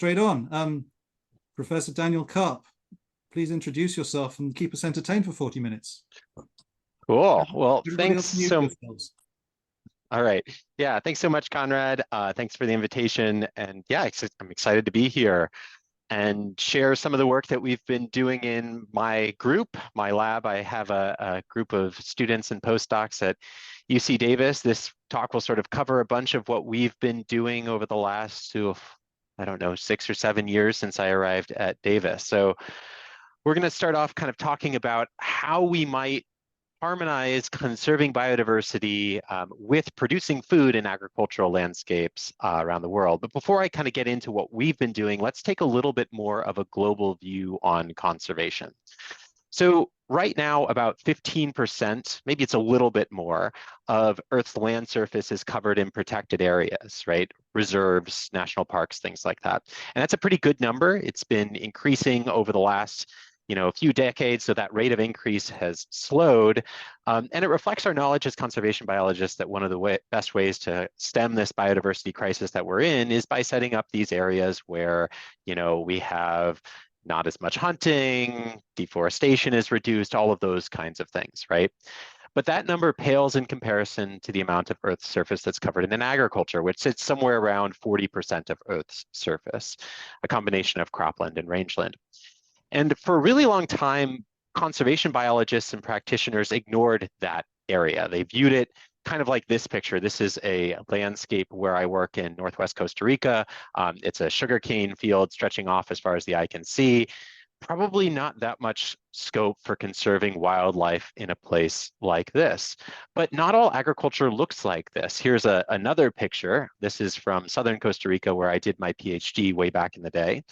Straight on. Professor Daniel Karp, please introduce yourself and keep us entertained for 40 minutes. Cool. Well, Everybody thanks else mute yourselves. All right. Yeah, thanks so much, Conrad. Thanks for the invitation. And yeah, I'm excited to be here and share some of the work that we've been doing in my group, my lab. I have a group of students and postdocs at UC Davis. This talk will sort of cover a bunch of what we've been doing over the last, I don't know, 6 or 7 years since I arrived at Davis. So we're going to start off kind of talking about how we might harmonize conserving biodiversity with producing food in agricultural landscapes around the world. But before I kind of get into what we've been doing, let's take a little bit more of a global view on conservation. So right now, about 15%, maybe it's a little bit more, of Earth's land surface is covered in protected areas, right? Reserves, national parks, things like that. And that's a pretty good number. It's been increasing over the last a few decades, so that rate of increase has slowed. And it reflects our knowledge as conservation biologists that one of the best ways to stem this biodiversity crisis that we're in is by setting up these areas where, we have not as much hunting, deforestation is reduced, all of those kinds of things, right? But that number pales in comparison to the amount of Earth's surface that's covered in agriculture, which sits somewhere around 40% of Earth's surface, a combination of cropland and rangeland. And for a really long time, conservation biologists and practitioners ignored that area. They viewed it kind of like this picture. This is a landscape where I work in Northwest Costa Rica. It's a sugarcane field stretching off as far as the eye can see. Probably not that much scope for conserving wildlife in a place like this. But not all agriculture looks like this. Here's another picture. This is from southern Costa Rica, where I did my PhD way back in the day.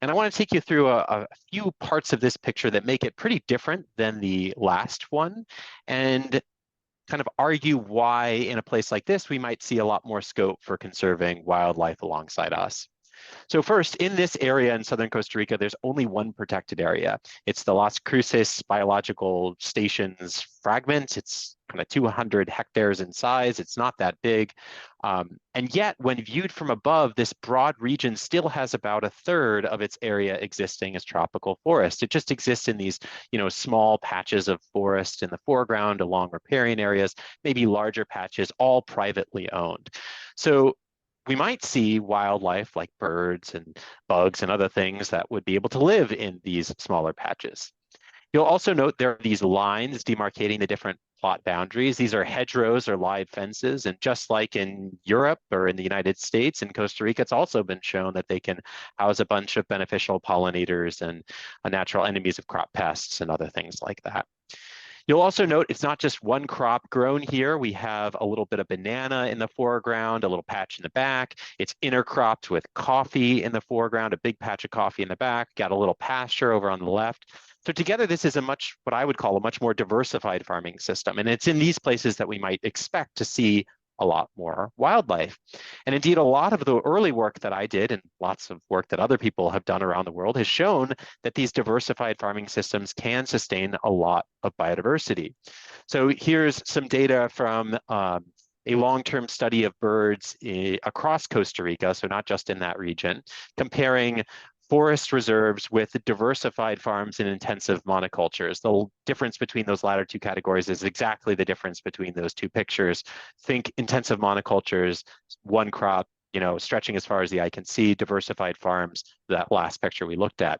And I want to take you through a few parts of this picture that make it pretty different than the last one, and kind of argue why in a place like this, we might see a lot more scope for conserving wildlife alongside us. So first, in this area in southern Costa Rica, there's only one protected area. It's the Las Cruces Biological Station's fragment. It's kind of 200 hectares in size. It's not that big. And yet, when viewed from above, this broad region still has about a third of its area existing as tropical forest. It just exists in these, small patches of forest in the foreground along riparian areas, maybe larger patches, all privately owned. So we might see wildlife like birds and bugs and other things that would be able to live in these smaller patches. You'll also note there are these lines demarcating the different plot boundaries. These are hedgerows or live fences. And just like in Europe or in the United States, in Costa Rica, it's also been shown that they can house a bunch of beneficial pollinators and natural enemies of crop pests and other things like that. You'll also note it's not just one crop grown here. We have a little bit of banana in the foreground, a little patch in the back. It's intercropped with coffee in the foreground, a big patch of coffee in the back, got a little pasture over on the left. So together, this is what I would call a much more diversified farming system. And it's in these places that we might expect to see a lot more wildlife. And indeed, a lot of the early work that I did and lots of work that other people have done around the world has shown that these diversified farming systems can sustain a lot of biodiversity. So here's some data from a long-term study of birds across Costa Rica, so not just in that region, comparing forest reserves with diversified farms and intensive monocultures. The difference between those latter two categories is exactly the difference between those two pictures. Think intensive monocultures, one crop, stretching as far as the eye can see, diversified farms, that last picture we looked at.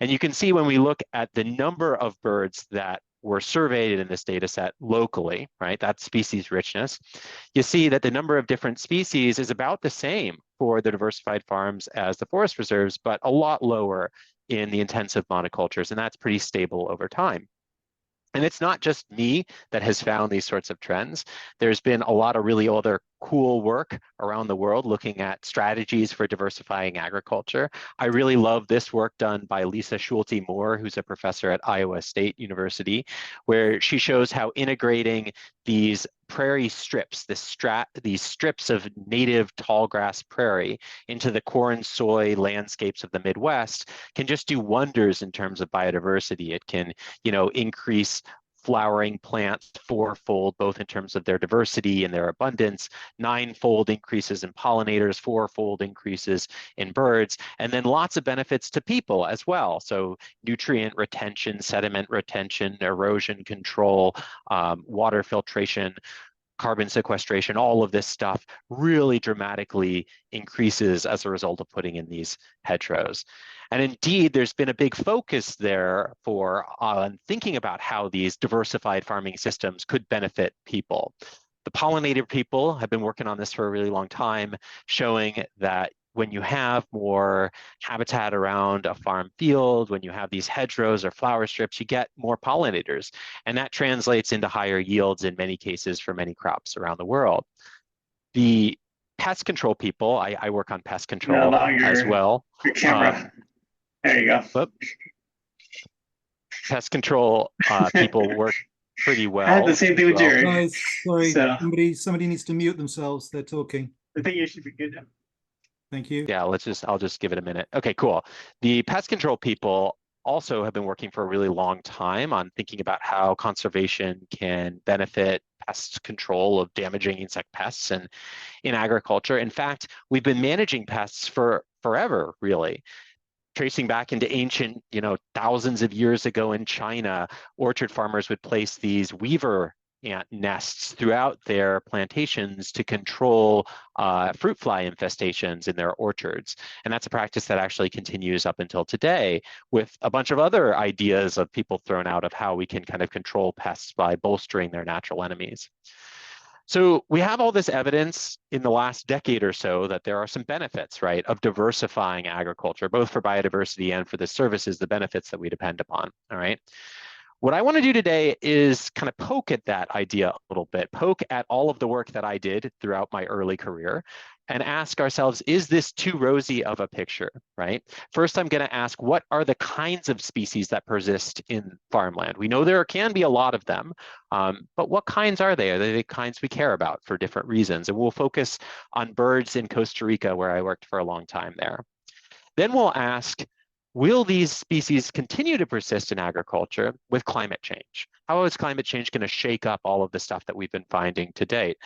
And you can see when we look at the number of birds that were surveyed in this data set locally, right? That's species richness. You see that the number of different species is about the same for the diversified farms as the forest reserves, but a lot lower in the intensive monocultures, and that's pretty stable over time. And it's not just me that has found these sorts of trends. There's been a lot of really other cool work around the world looking at strategies for diversifying agriculture. I really love this work done by Lisa Schulte-Moore, who's a professor at Iowa State University, where she shows how integrating these prairie strips, these strips of native tall grass prairie into the corn, soy landscapes of the Midwest can just do wonders in terms of biodiversity. It can, increase flowering plants fourfold, both in terms of their diversity and their abundance, ninefold increases in pollinators, fourfold increases in birds, and then lots of benefits to people as well. So nutrient retention, sediment retention, erosion control, water filtration, carbon sequestration, all of this stuff really dramatically increases as a result of putting in these hedgerows. And indeed, there's been a big focus there for thinking about how these diversified farming systems could benefit people. The pollinator people have been working on this for a really long time, showing that when you have more habitat around a farm field, when you have these hedgerows or flower strips, you get more pollinators. And that translates into higher yields in many cases for many crops around the world. The pest control people, I work on pest control as well. Your camera. There you go. Whoop. Pest control people work pretty well. I had the same thing with Jerry. Guys, sorry, So- somebody needs to mute themselves. They're talking. I think you should be good now. Thank you. Yeah, I'll just give it a minute. Okay, cool. The pest control people also have been working for a really long time on thinking about how conservation can benefit pest control of damaging insect pests and in agriculture. In fact, we've been managing pests for forever, really. Tracing back into ancient, thousands of years ago in China, orchard farmers would place these weaver ant nests throughout their plantations to control fruit fly infestations in their orchards. And that's a practice that actually continues up until today, with a bunch of other ideas of people thrown out of how we can kind of control pests by bolstering their natural enemies. So we have all this evidence in the last decade or so that there are some benefits, right, of diversifying agriculture, both for biodiversity and for the services, the benefits that we depend upon, all right? What I want to do today is kind of poke at that idea a little bit, poke at all of the work that I did throughout my early career and ask ourselves, is this too rosy of a picture, right? First, I'm going to ask, what are the kinds of species that persist in farmland? We know there can be a lot of them, but what kinds are they? Are they the kinds we care about for different reasons? And we'll focus on birds in Costa Rica, where I worked for a long time there. Then we'll ask, will these species continue to persist in agriculture with climate change? How is climate change going to shake up all of the stuff that we've been finding to date?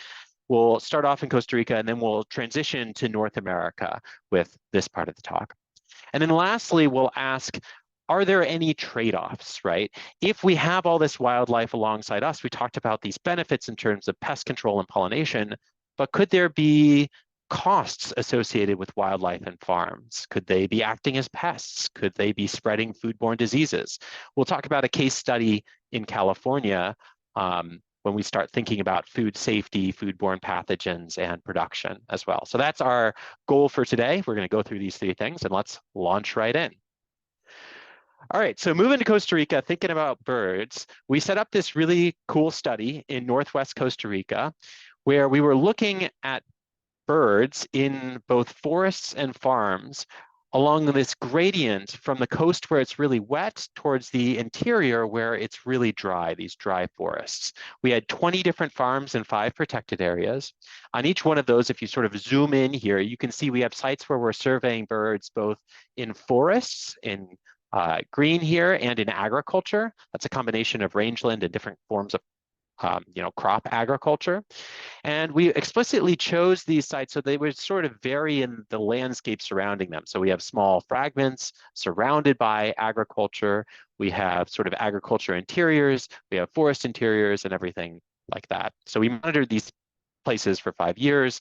We'll start off in Costa Rica, and then we'll transition to North America with this part of the talk. And then lastly, we'll ask, are there any trade-offs, right? If we have all this wildlife alongside us, we talked about these benefits in terms of pest control and pollination, but could there be costs associated with wildlife and farms? Could they be acting as pests? Could they be spreading foodborne diseases? We'll talk about a case study in California when we start thinking about food safety, foodborne pathogens, and production as well. So that's our goal for today. We're going to go through these three things, and let's launch right in. All right, so moving to Costa Rica, thinking about birds, we set up this really cool study in Northwest Costa Rica where we were looking at birds in both forests and farms along this gradient from the coast where it's really wet towards the interior where it's really dry, these dry forests. We had 20 different farms and 5 protected areas. On each one of those, if you sort of zoom in here, you can see we have sites where we're surveying birds both in forests, in green here, and in agriculture. That's a combination of rangeland and different forms of crop agriculture. And we explicitly chose these sites so they would sort of vary in the landscape surrounding them. So we have small fragments surrounded by agriculture. We have sort of agriculture interiors. We have forest interiors and everything like that. So we monitored these places for 5 years.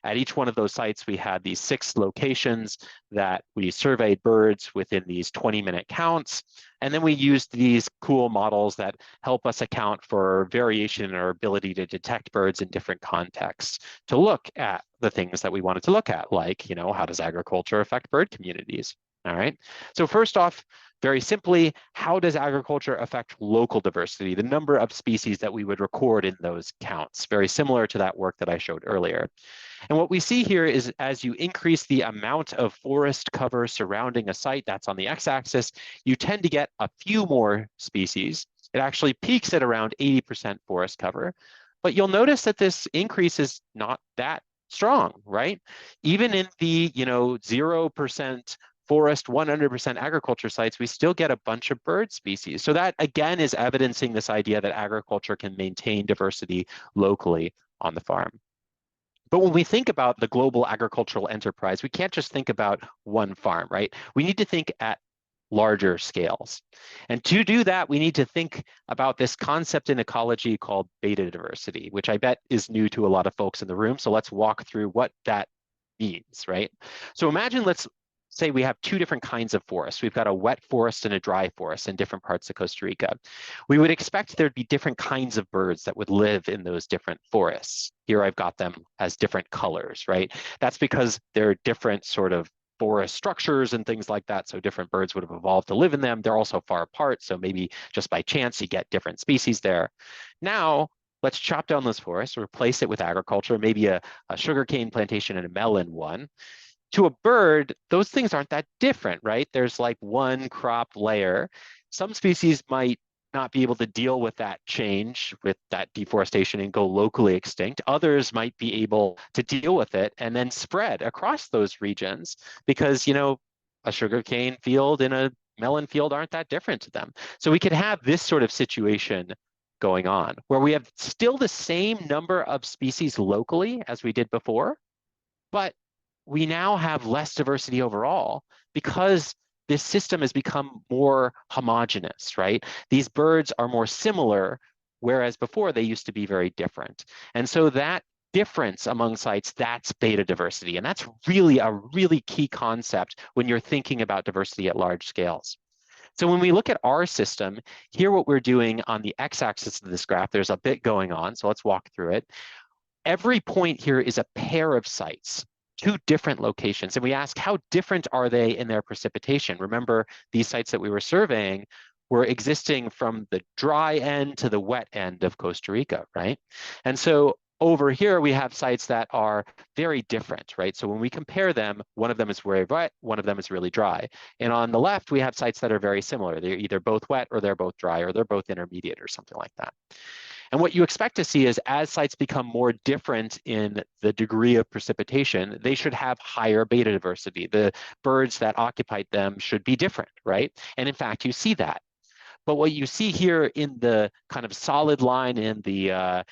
At each one of those sites, we had these 6 locations that we surveyed birds within these 20-minute counts. And then we used these cool models that help us account for variation in our ability to detect birds in different contexts, to look at the things that we wanted to look at, like, how does agriculture affect bird communities? All right. So first off, very simply, how does agriculture affect local diversity, the number of species that we would record in those counts? Very similar to that work that I showed earlier. And what we see here is as you increase the amount of forest cover surrounding a site, that's on the x-axis, you tend to get a few more species. It actually peaks at around 80% forest cover. But you'll notice that this increase is not that strong, right? Even in the 0% forest 100% agriculture sites, we still get a bunch of bird species. So that again is evidencing this idea that agriculture can maintain diversity locally on the farm. But when we think about the global agricultural enterprise, we can't just think about one farm, right? We need to think at larger scales. And to do that, we need to think about this concept in ecology called beta diversity, which I bet is new to a lot of folks in the room. So let's walk through what that means, right? So imagine, let's say we have two different kinds of forests. We've got a wet forest and a dry forest in different parts of Costa Rica. We would expect there'd be different kinds of birds that would live in those different forests. Here I've got them as different colors, right? That's because they're different sort of forest structures and things like that. So different birds would have evolved to live in them. They're also far apart. So maybe just by chance you get different species there. Now, let's chop down those forests, replace it with agriculture, maybe a sugarcane plantation and a melon one. To a bird, those things aren't that different, right? There's like one crop layer. Some species might not be able to deal with that change, with that deforestation, and go locally extinct. Others might be able to deal with it and then spread across those regions because, you know, a sugarcane field and a melon field aren't that different to them. So we could have this sort of situation going on where we have still the same number of species locally as we did before, but we now have less diversity overall because this system has become more homogeneous, right? These birds are more similar, whereas before they used to be very different. And so that difference among sites, that's beta diversity. And that's really a really key concept when you're thinking about diversity at large scales. So when we look at our system, here what we're doing on the x-axis of this graph, there's a bit going on, so let's walk through it. Every point here is a pair of sites, two different locations. And we ask, how different are they in their precipitation? Remember, these sites that we were surveying were existing from the dry end to the wet end of Costa Rica, right? And so over here, we have sites that are very different, right? So when we compare them, one of them is very wet, one of them is really dry. And on the left, we have sites that are very similar. They're either both wet or they're both dry or they're both intermediate or something like that. And what you expect to see is as sites become more different in the degree of precipitation, they should have higher beta diversity. The birds that occupied them should be different, right? And in fact, you see that. But what you see here in the kind of solid line in the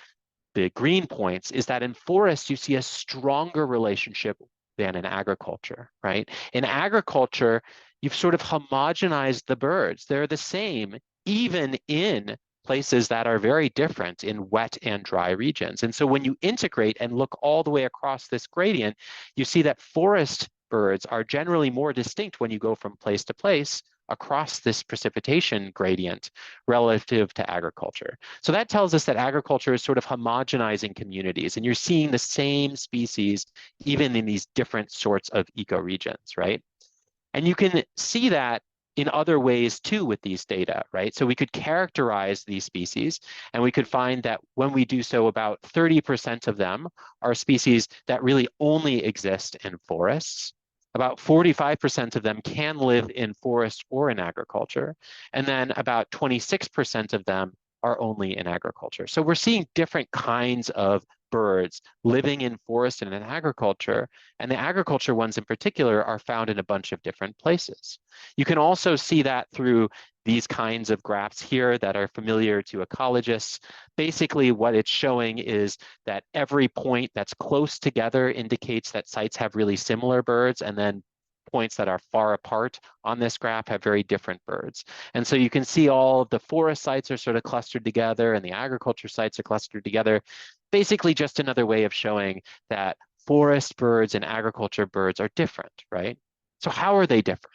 green points is that in forests, you see a stronger relationship than in agriculture, right? In agriculture, you've sort of homogenized the birds. They're the same, even in places that are very different in wet and dry regions. And so when you integrate and look all the way across this gradient, you see that forest birds are generally more distinct when you go from place to place across this precipitation gradient relative to agriculture. So that tells us that agriculture is sort of homogenizing communities, and you're seeing the same species even in these different sorts of ecoregions, right? And you can see that in other ways too with these data, right? So we could characterize these species and we could find that when we do so, about 30% of them are species that really only exist in forests. About 45% of them can live in forest or in agriculture. And then about 26% of them are only in agriculture. So we're seeing different kinds of birds living in forest and in agriculture, and the agriculture ones in particular are found in a bunch of different places. You can also see that through these kinds of graphs here that are familiar to ecologists. Basically, what it's showing is that every point that's close together indicates that sites have really similar birds, and then points that are far apart on this graph have very different birds. And so you can see all of the forest sites are sort of clustered together and the agriculture sites are clustered together. Basically just another way of showing that forest birds and agriculture birds are different, right? So how are they different?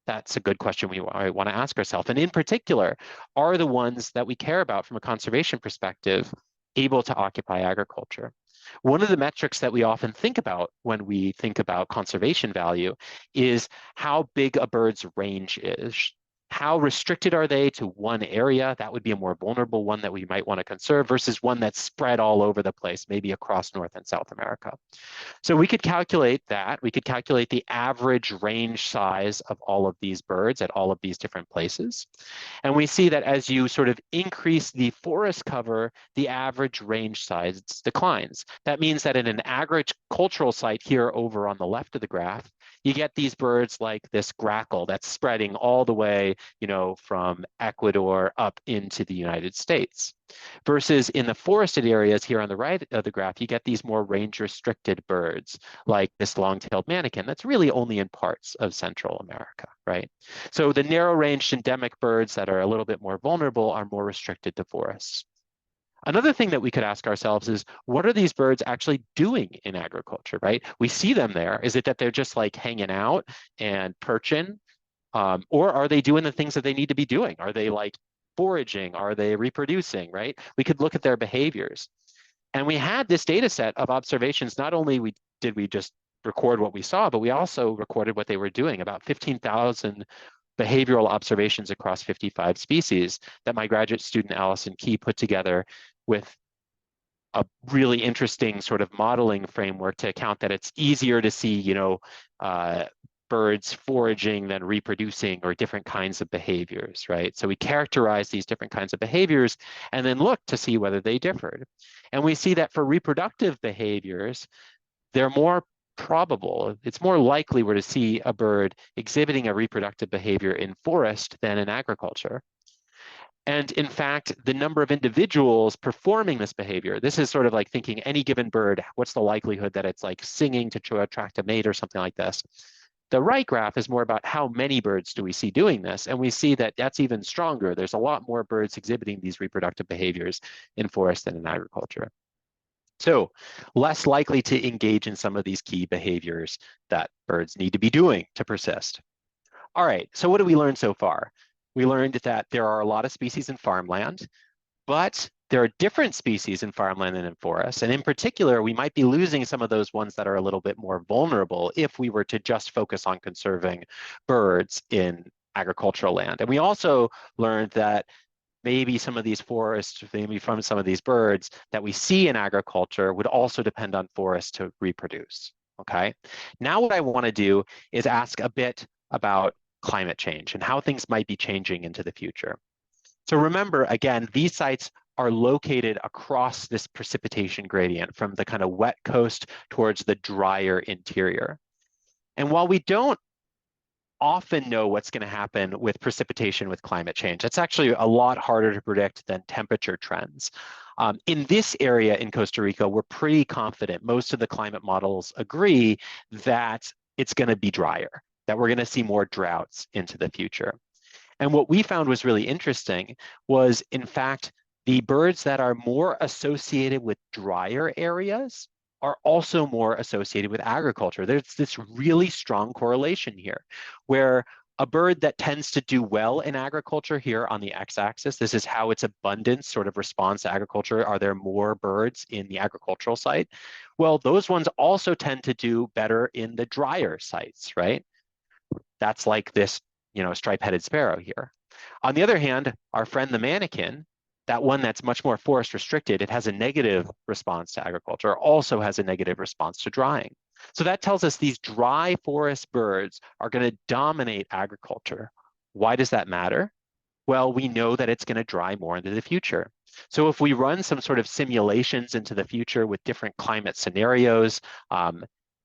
That's a good question we want to ask ourselves. And in particular, are the ones that we care about from a conservation perspective able to occupy agriculture? One of the metrics that we often think about when we think about conservation value is how big a bird's range is. How restricted are they to one area? That would be a more vulnerable one that we might want to conserve versus one that's spread all over the place, maybe across North and South America. So we could calculate that. We could calculate the average range size of all of these birds at all of these different places. And we see that as you sort of increase the forest cover, the average range size declines. That means that in an agricultural site here over on the left of the graph, you get these birds like this grackle that's spreading all the way, from Ecuador up into the United States. Versus in the forested areas here on the right of the graph, you get these more range-restricted birds, like this long-tailed manakin that's really only in parts of Central America, right? So the narrow-ranged endemic birds that are a little bit more vulnerable are more restricted to forests. Another thing that we could ask ourselves is, what are these birds actually doing in agriculture, right? We see them there. Is it that they're just like hanging out and perching? Or are they doing the things that they need to be doing? Are they like foraging? Are they reproducing, right? We could look at their behaviors. And we had this data set of observations. Not only did we just record what we saw, but we also recorded what they were doing, about 15,000 behavioral observations across 55 species that my graduate student, Allison Key, put together with a really interesting sort of modeling framework to account that it's easier to see, birds foraging than reproducing, or different kinds of behaviors, right? So we characterize these different kinds of behaviors and then look to see whether they differed. And we see that for reproductive behaviors, they're more probable. It's more likely we're to see a bird exhibiting a reproductive behavior in forest than in agriculture. And in fact, the number of individuals performing this behavior, this is sort of like thinking any given bird, what's the likelihood that it's like singing to attract a mate or something like this? The right graph is more about how many birds do we see doing this, and we see that that's even stronger. There's a lot more birds exhibiting these reproductive behaviors in forest than in agriculture. So less likely to engage in some of these key behaviors that birds need to be doing to persist. All right, so what did we learn so far? We learned that there are a lot of species in farmland, but there are different species in farmland than in forests. And in particular, we might be losing some of those ones that are a little bit more vulnerable if we were to just focus on conserving birds in agricultural land. And we also learned that maybe some of these forests, maybe from some of these birds that we see in agriculture would also depend on forests to reproduce, okay? Now what I wanna do is ask a bit about climate change and how things might be changing into the future. So remember, again, these sites are located across this precipitation gradient from the kind of wet coast towards the drier interior. And while we don't often know what's going to happen with precipitation with climate change, it's actually a lot harder to predict than temperature trends. In this area in Costa Rica, we're pretty confident. Most of the climate models agree that it's going to be drier, that we're going to see more droughts into the future. And what we found was really interesting was, in fact, the birds that are more associated with drier areas are also more associated with agriculture. There's this really strong correlation here, where a bird that tends to do well in agriculture here on the x-axis, this is how its abundance sort of responds to agriculture. Are there more birds in the agricultural site? Well, those ones also tend to do better in the drier sites, right? That's like this, striped-headed sparrow here. On the other hand, our friend the manakin, that one that's much more forest restricted, it has a negative response to agriculture, also has a negative response to drying. So that tells us these dry forest birds are going to dominate agriculture. Why does that matter? Well, we know that it's going to dry more into the future. So if we run some sort of simulations into the future with different climate scenarios,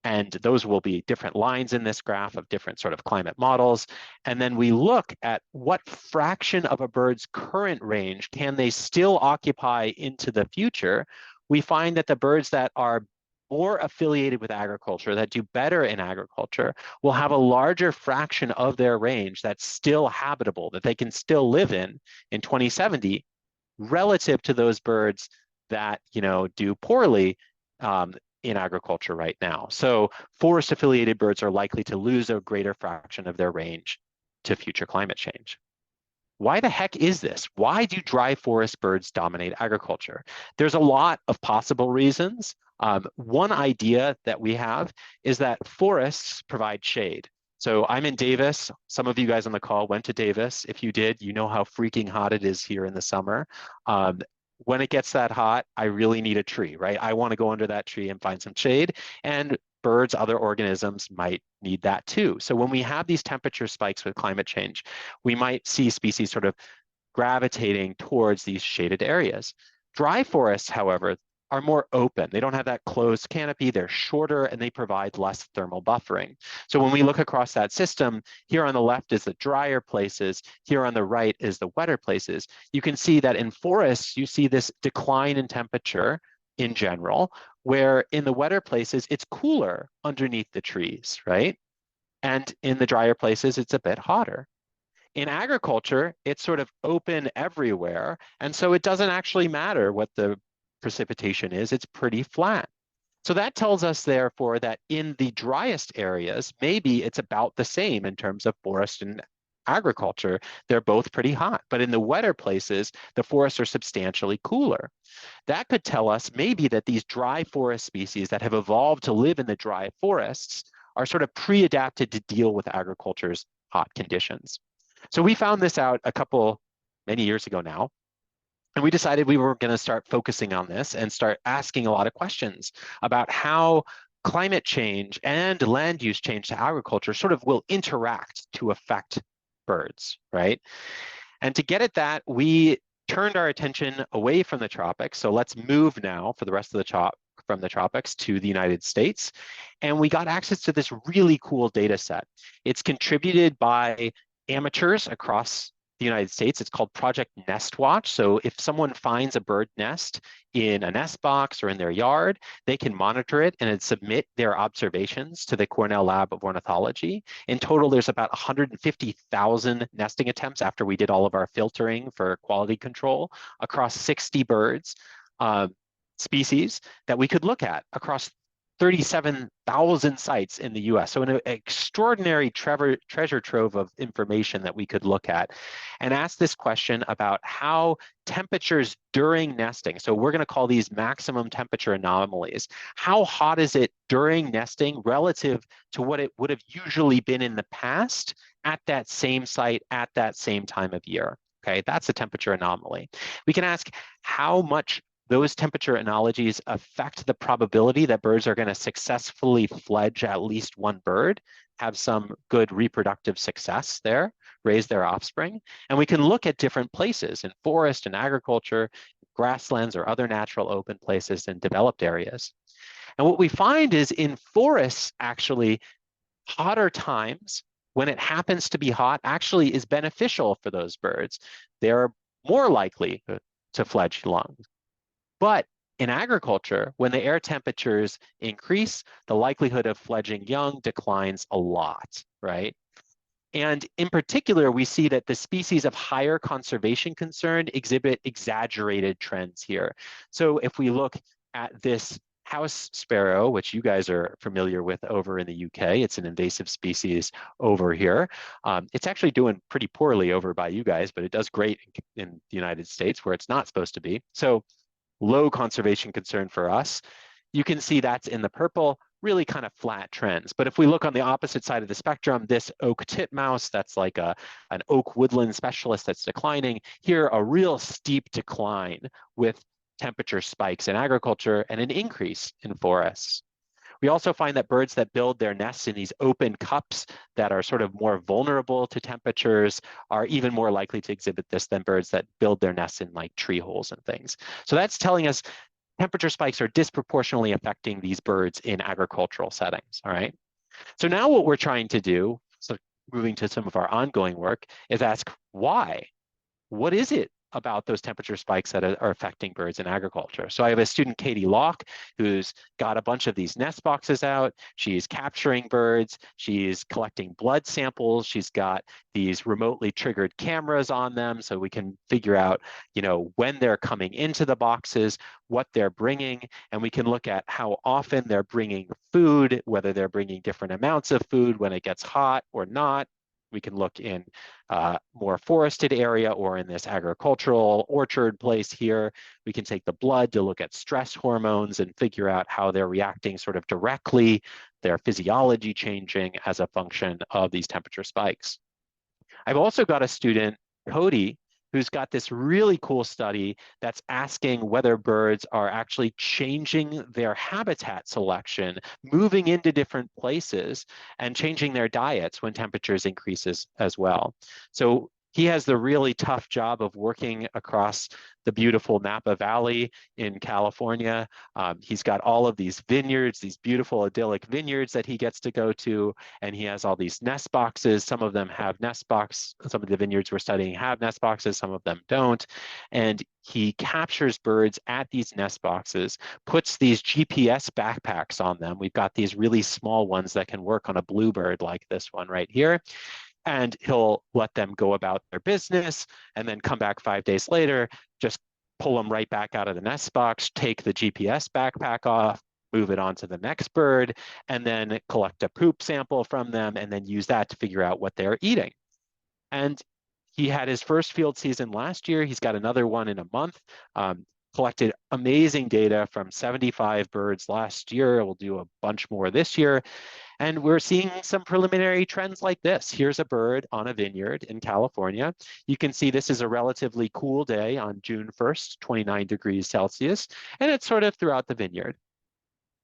and those will be different lines in this graph of different sort of climate models. And then we look at what fraction of a bird's current range can they still occupy into the future. We find that the birds that are more affiliated with agriculture, that do better in agriculture, will have a larger fraction of their range that's still habitable, that they can still live in 2070, relative to those birds that do poorly in agriculture right now. So forest affiliated birds are likely to lose a greater fraction of their range to future climate change. Why the heck is this? Why do dry forest birds dominate agriculture? There's a lot of possible reasons. One idea that we have is that forests provide shade. So I'm in Davis. Some of you guys on the call went to Davis. If you did, you know how freaking hot it is here in the summer. When it gets that hot, I really need a tree, right? I want to go under that tree and find some shade. And birds, other organisms might need that too. So when we have these temperature spikes with climate change, we might see species sort of gravitating towards these shaded areas. Dry forests, however, are more open. They don't have that closed canopy, they're shorter, and they provide less thermal buffering. So when we look across that system, here on the left is the drier places, here on the right is the wetter places. You can see that in forests, you see this decline in temperature in general, where in the wetter places, it's cooler underneath the trees, right? And in the drier places, it's a bit hotter. In agriculture, it's sort of open everywhere. And so it doesn't actually matter what the precipitation is, it's pretty flat. So that tells us, therefore, that in the driest areas, maybe it's about the same in terms of forest and agriculture. They're both pretty hot. But in the wetter places, the forests are substantially cooler. That could tell us maybe that these dry forest species that have evolved to live in the dry forests are sort of pre-adapted to deal with agriculture's hot conditions. So we found this out many years ago now, and we decided we were going to start focusing on this and start asking a lot of questions about how climate change and land use change to agriculture sort of will interact to affect birds, right? And to get at that, we turned our attention away from the tropics. So let's move now for the rest of the from the tropics to the United States. And we got access to this really cool data set. It's contributed by amateurs across the United States. It's called Project Nest Watch. So if someone finds a bird nest in a nest box or in their yard, they can monitor it and submit their observations to the Cornell Lab of Ornithology. In total, there's about 150,000 nesting attempts after we did all of our filtering for quality control across 60 birds species that we could look at across 37,000 sites in the US. So an extraordinary treasure trove of information that we could look at and ask this question about how temperatures during nesting, so we're going to call these maximum temperature anomalies, how hot is it during nesting relative to what it would have usually been in the past at that same site at that same time of year? Okay, that's a temperature anomaly. We can ask how much those temperature anomalies affect the probability that birds are going to successfully fledge at least one bird, have some good reproductive success there, raise their offspring. And we can look at different places in forest and agriculture, grasslands or other natural open places in developed areas. And what we find is in forests, actually, hotter times, when it happens to be hot, actually is beneficial for those birds. They're more likely to fledge young. But in agriculture, when the air temperatures increase, the likelihood of fledging young declines a lot, right? And in particular, we see that the species of higher conservation concern exhibit exaggerated trends here. So if we look at this house sparrow, which you guys are familiar with over in the UK, it's an invasive species over here. It's actually doing pretty poorly over by you guys, but it does great in the United States where it's not supposed to be. So low conservation concern for us. You can see that's in the purple, really kind of flat trends. But if we look on the opposite side of the spectrum, this oak titmouse, that's like an oak woodland specialist that's declining. Here, a real steep decline with temperature spikes in agriculture and an increase in forests. We also find that birds that build their nests in these open cups that are sort of more vulnerable to temperatures are even more likely to exhibit this than birds that build their nests in like tree holes and things. So that's telling us temperature spikes are disproportionately affecting these birds in agricultural settings, all right? So now what we're trying to do, so moving to some of our ongoing work, is ask why? What is it about those temperature spikes that are affecting birds in agriculture? So I have a student, Katie Locke, who's got a bunch of these nest boxes out. She's capturing birds. She's collecting blood samples. She's got these remotely triggered cameras on them so we can figure out, when they're coming into the boxes, what they're bringing, and we can look at how often they're bringing food, whether they're bringing different amounts of food when it gets hot or not. We can look in more forested area or in this agricultural orchard place here. We can take the blood to look at stress hormones and figure out how they're reacting sort of directly, their physiology changing as a function of these temperature spikes. I've also got a student, Cody, who's got this really cool study that's asking whether birds are actually changing their habitat selection, moving into different places and changing their diets when temperatures increases as well. So He has the really tough job of working across the beautiful Napa Valley in California. He's got all of these vineyards, these beautiful idyllic vineyards that he gets to go to, and he has all these nest boxes. Some of them have nest box. Some of the vineyards we're studying have nest boxes, some of them don't. And he captures birds at these nest boxes, puts these GPS backpacks on them. We've got these really small ones that can work on a bluebird like this one right here. And he'll let them go about their business and then come back 5 days later, just pull them right back out of the nest box, take the GPS backpack off, move it on to the next bird, and then collect a poop sample from them and then use that to figure out what they're eating. And he had his first field season last year. He's got another one in a month. Collected amazing data from 75 birds last year. We'll do a bunch more this year. And we're seeing some preliminary trends like this. Here's a bird on a vineyard in California. You can see this is a relatively cool day on June 1st, 29 degrees Celsius, and it's sort of throughout the vineyard.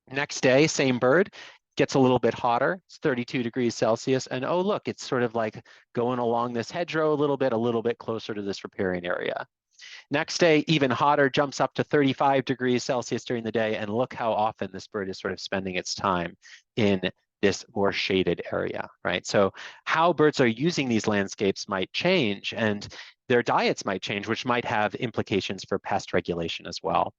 Next day, same bird, gets a little bit hotter, it's 32 degrees Celsius, and oh look, it's sort of like going along this hedgerow a little bit closer to this riparian area. Next day, even hotter, jumps up to 35 degrees Celsius during the day, and look how often this bird is sort of spending its time in this more shaded area, right? So how birds are using these landscapes might change, and their diets might change, which might have implications for pest regulation as well.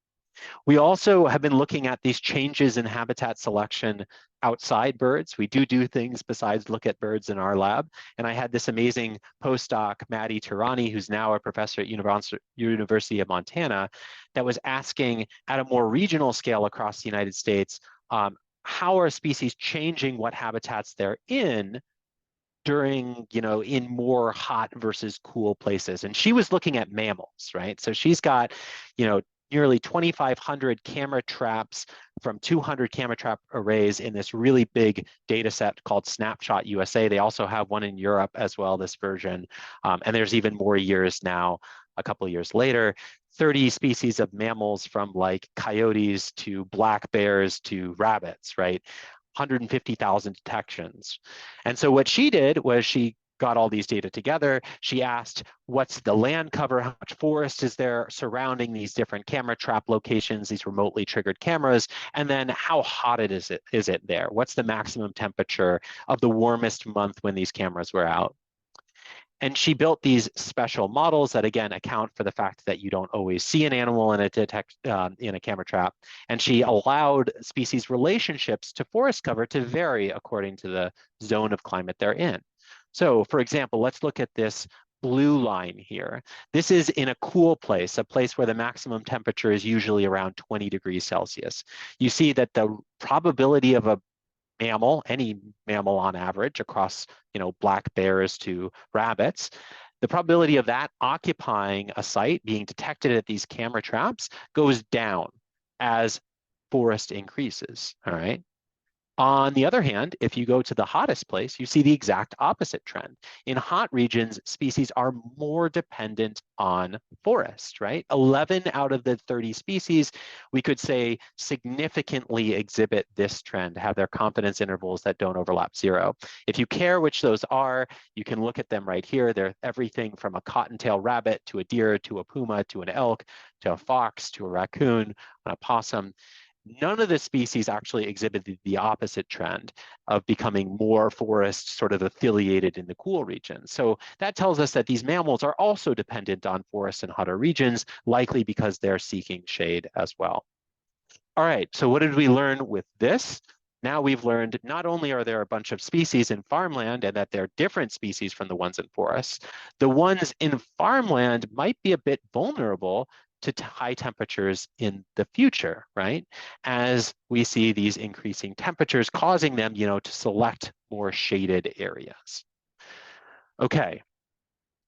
We also have been looking at these changes in habitat selection outside birds. We do things besides look at birds in our lab. And I had this amazing postdoc, Maddie Tirani, who's now a professor at University of Montana, that was asking at a more regional scale across the United States, how are species changing what habitats they're in during, in more hot versus cool places? And she was looking at mammals, right? So she's got, nearly 2,500 camera traps from 200 camera trap arrays in this really big data set called Snapshot USA. They also have one in Europe as well, this version. And there's even more years now, a couple of years later, 30 species of mammals from like coyotes to black bears to rabbits, right? 150,000 detections. And so what she did was she got all these data together. She asked, what's the land cover? How much forest is there surrounding these different camera trap locations, these remotely triggered cameras? And then how hot is it there? What's the maximum temperature of the warmest month when these cameras were out? And she built these special models that, again, account for the fact that you don't always see an animal in a camera trap. And she allowed species relationships to forest cover to vary according to the zone of climate they're in. So, for example, let's look at this blue line here. This is in a cool place, a place where the maximum temperature is usually around 20 degrees Celsius. You see that the probability of a mammal, any mammal on average across, black bears to rabbits, the probability of that occupying a site, being detected at these camera traps, goes down as forest increases, all right? On the other hand, if you go to the hottest place, you see the exact opposite trend. In hot regions, species are more dependent on forest, right? 11 out of the 30 species, we could say, significantly exhibit this trend, have their confidence intervals that don't overlap 0. If you care which those are, you can look at them right here. They're everything from a cottontail rabbit to a deer to a puma to an elk to a fox to a raccoon, an opossum. None of the species actually exhibited the opposite trend of becoming more forest sort of affiliated in the cool regions. So that tells us that these mammals are also dependent on forests in hotter regions, likely because they're seeking shade as well. All right, so what did we learn with this? Now we've learned not only are there a bunch of species in farmland and that they're different species from the ones in forests, the ones in farmland might be a bit vulnerable to high temperatures in the future, right? As we see these increasing temperatures causing them, to select more shaded areas. Okay,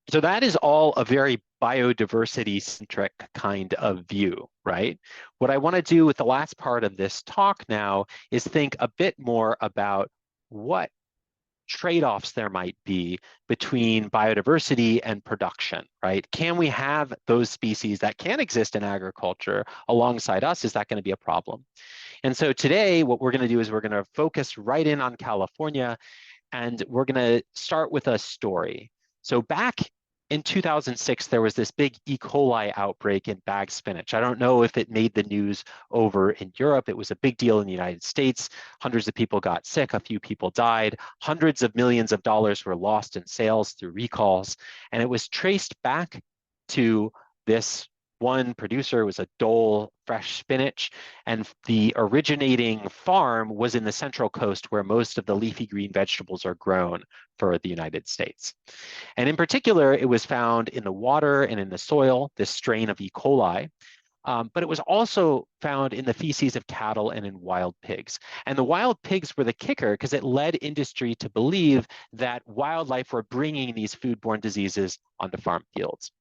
so that is all a very biodiversity-centric kind of view, right? What I want to do with the last part of this talk now is think a bit more about what trade-offs there might be between biodiversity and production, right? Can we have those species that can exist in agriculture alongside us? Is that going to be a problem? And so today, what we're going to do is we're going to focus right in on California, and we're going to start with a story. So back in 2006, there was this big E. coli outbreak in bag spinach. I don't know if it made the news over in Europe. It was a big deal in the United States. Hundreds of people got sick, a few people died, hundreds of millions of dollars were lost in sales through recalls, and it was traced back to this one producer. It was a Dole fresh spinach, and the originating farm was in the Central Coast where most of the leafy green vegetables are grown for the United States. And in particular, it was found in the water and in the soil, this strain of E. coli. But it was also found in the feces of cattle and in wild pigs. And the wild pigs were the kicker because it led industry to believe that wildlife were bringing these foodborne diseases onto farm fields.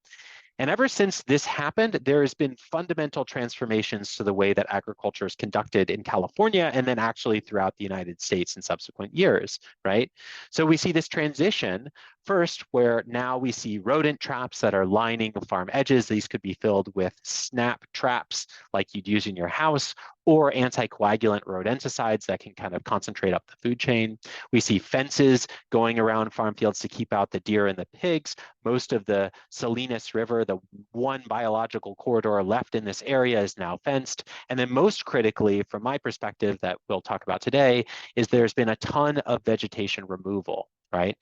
And ever since this happened, there has been fundamental transformations to the way that agriculture is conducted in California and then actually throughout the United States in subsequent years, right? So we see this transition first where now we see rodent traps that are lining the farm edges. These could be filled with snap traps like you'd use in your house, or anticoagulant rodenticides that can kind of concentrate up the food chain. We see fences going around farm fields to keep out the deer and the pigs. Most of the Salinas River, the one biological corridor left in this area, is now fenced. And then most critically, from my perspective that we'll talk about today, is there's been a ton of vegetation removal, right?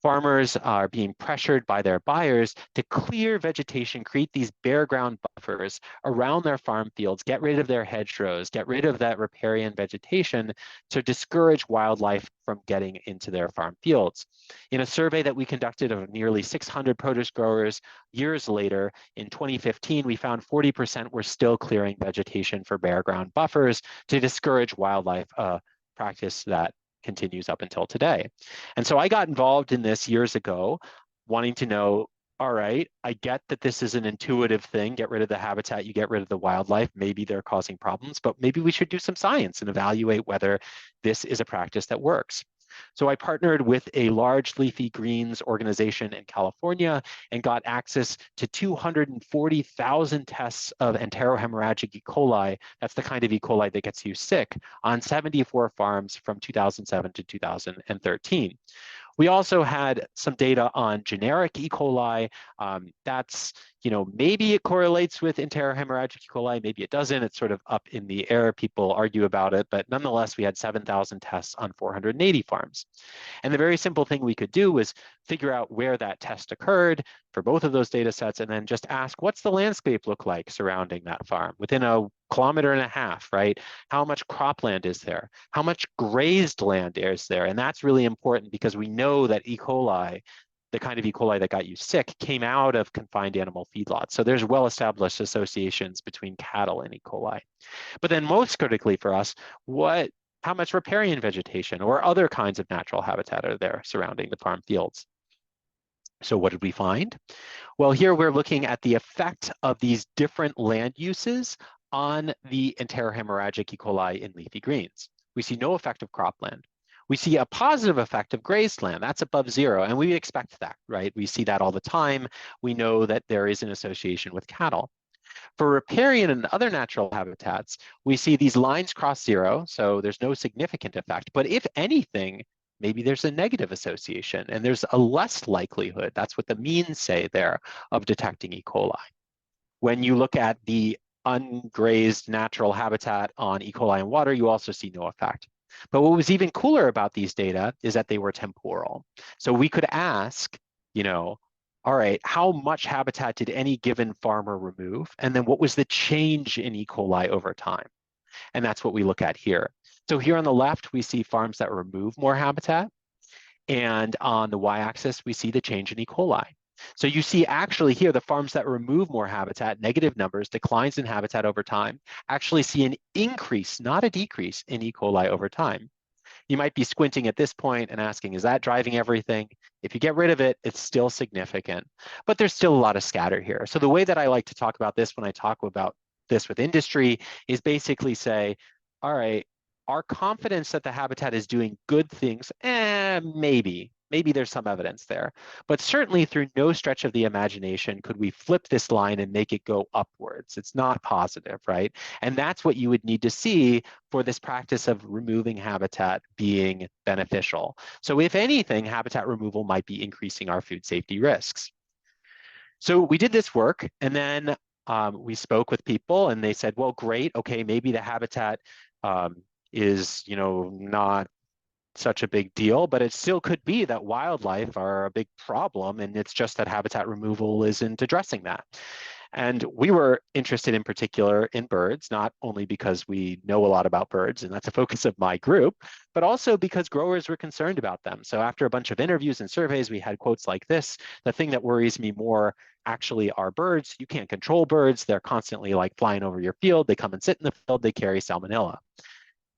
Farmers are being pressured by their buyers to clear vegetation, create these bare ground buffers around their farm fields, get rid of their hedgerows, get rid of that riparian vegetation to discourage wildlife from getting into their farm fields. In a survey that we conducted of nearly 600 produce growers years later, in 2015, we found 40% were still clearing vegetation for bare ground buffers to discourage wildlife, practice that continues up until today. And so I got involved in this years ago, wanting to know, all right, I get that this is an intuitive thing, get rid of the habitat, you get rid of the wildlife, maybe they're causing problems, but maybe we should do some science and evaluate whether this is a practice that works. So I partnered with a large leafy greens organization in California and got access to 240,000 tests of enterohemorrhagic E. coli. That's the kind of E. coli that gets you sick on 74 farms from 2007 to 2013. We also had some data on generic E. coli. That's, maybe it correlates with enterohemorrhagic E. coli, maybe it doesn't. It's sort of up in the air. People argue about it, but nonetheless, we had 7,000 tests on 480 farms. And the very simple thing we could do was figure out where that test occurred for both of those data sets, and then just ask, what's the landscape look like surrounding that farm within a kilometer and a half, right? How much cropland is there? How much grazed land is there? And that's really important because we know that E. coli, the kind of E. coli that got you sick, came out of confined animal feedlots. So there's well-established associations between cattle and E. coli. But then most critically for us, how much riparian vegetation or other kinds of natural habitat are there surrounding the farm fields? So what did we find? Well, here we're looking at the effect of these different land uses on the enterohemorrhagic E. coli in leafy greens. We see no effect of cropland. We see a positive effect of grazed land. That's above zero, and we expect that, right? We see that all the time. We know that there is an association with cattle. For riparian and other natural habitats, we see these lines cross zero, so there's no significant effect. But if anything, maybe there's a negative association and there's a less likelihood, that's what the means say there, of detecting E. coli. When you look at the ungrazed natural habitat on E. coli in water, you also see no effect. But what was even cooler about these data is that they were temporal. So we could ask, all right, how much habitat did any given farmer remove? And then what was the change in E. coli over time? And that's what we look at here. So here on the left, we see farms that remove more habitat. And on the y-axis, we see the change in E. coli. So you see actually here, the farms that remove more habitat, negative numbers, declines in habitat over time, actually see an increase, not a decrease in E. coli over time. You might be squinting at this point and asking, is that driving everything? If you get rid of it, it's still significant, but there's still a lot of scatter here. So the way that I like to talk about this when I talk about this with industry is basically say, all right, our confidence that the habitat is doing good things, maybe there's some evidence there, but certainly through no stretch of the imagination could we flip this line and make it go upwards. It's not positive, right? And that's what you would need to see for this practice of removing habitat being beneficial. So if anything, habitat removal might be increasing our food safety risks. So we did this work, and then we spoke with people, and they said, well, great, okay, maybe the habitat is, not such a big deal, but it still could be that wildlife are a big problem, and it's just that habitat removal isn't addressing that. And we were interested in particular in birds, not only because we know a lot about birds, and that's a focus of my group, but also because growers were concerned about them. So after a bunch of interviews and surveys, we had quotes like this: the thing that worries me more actually are birds. You can't control birds. They're constantly like flying over your field. They come and sit in the field. They carry salmonella.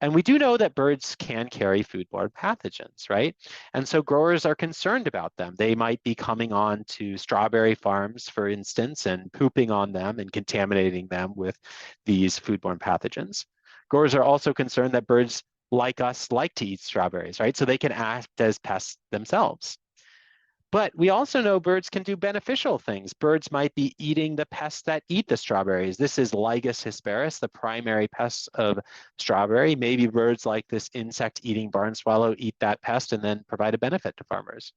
And we do know that birds can carry foodborne pathogens, right? And so growers are concerned about them. They might be coming on to strawberry farms, for instance, and pooping on them and contaminating them with these foodborne pathogens. Growers are also concerned that birds like us like to eat strawberries, right? So they can act as pests themselves. But we also know birds can do beneficial things. Birds might be eating the pests that eat the strawberries. This is Lygus hesperus, the primary pest of strawberry. Maybe birds like this insect-eating barn swallow eat that pest and then provide a benefit to farmers.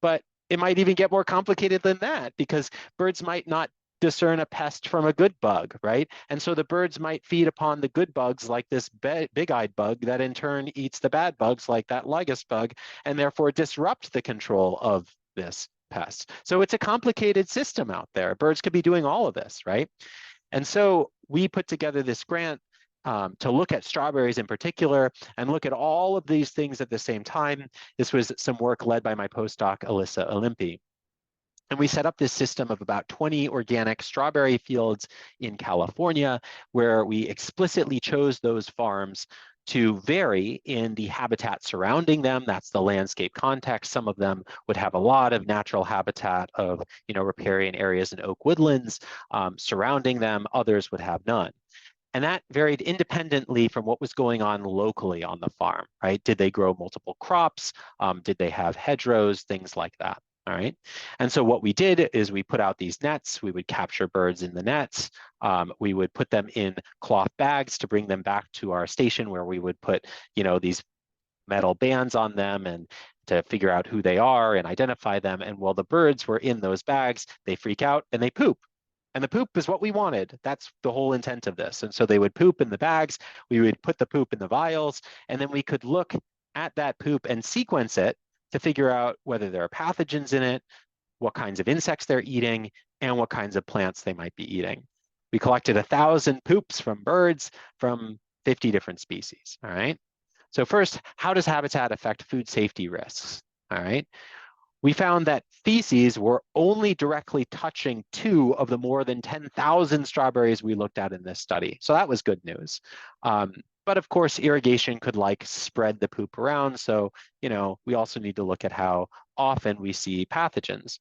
But it might even get more complicated than that, because birds might not discern a pest from a good bug, right? And so the birds might feed upon the good bugs like this big-eyed bug that in turn eats the bad bugs like that Lygus bug, and therefore disrupt the control of this pest. So it's a complicated system out there. Birds could be doing all of this, right? And so we put together this grant to look at strawberries in particular and look at all of these things at the same time. This was some work led by my postdoc, Alyssa Olympi. And we set up this system of about 20 organic strawberry fields in California, where we explicitly chose those farms to vary in the habitat surrounding them. That's the landscape context. Some of them would have a lot of natural habitat of, riparian areas and oak woodlands surrounding them. Others would have none. And that varied independently from what was going on locally on the farm, right? Did they grow multiple crops? Did they have hedgerows? Things like that. All right. And so what we did is we put out these nets. We would capture birds in the nets. We would put them in cloth bags to bring them back to our station, where we would put, these metal bands on them and to figure out who they are and identify them. And while the birds were in those bags, they freak out and they poop. And the poop is what we wanted. That's the whole intent of this. And so they would poop in the bags. We would put the poop in the vials, and then we could look at that poop and sequence it to figure out whether there are pathogens in it, what kinds of insects they're eating, and what kinds of plants they might be eating. We collected 1,000 poops from birds from 50 different species, all right? So first, how does habitat affect food safety risks, all right? We found that feces were only directly touching 2 of the more than 10,000 strawberries we looked at in this study. So that was good news. But of course, irrigation could spread the poop around. So, we also need to look at how often we see pathogens.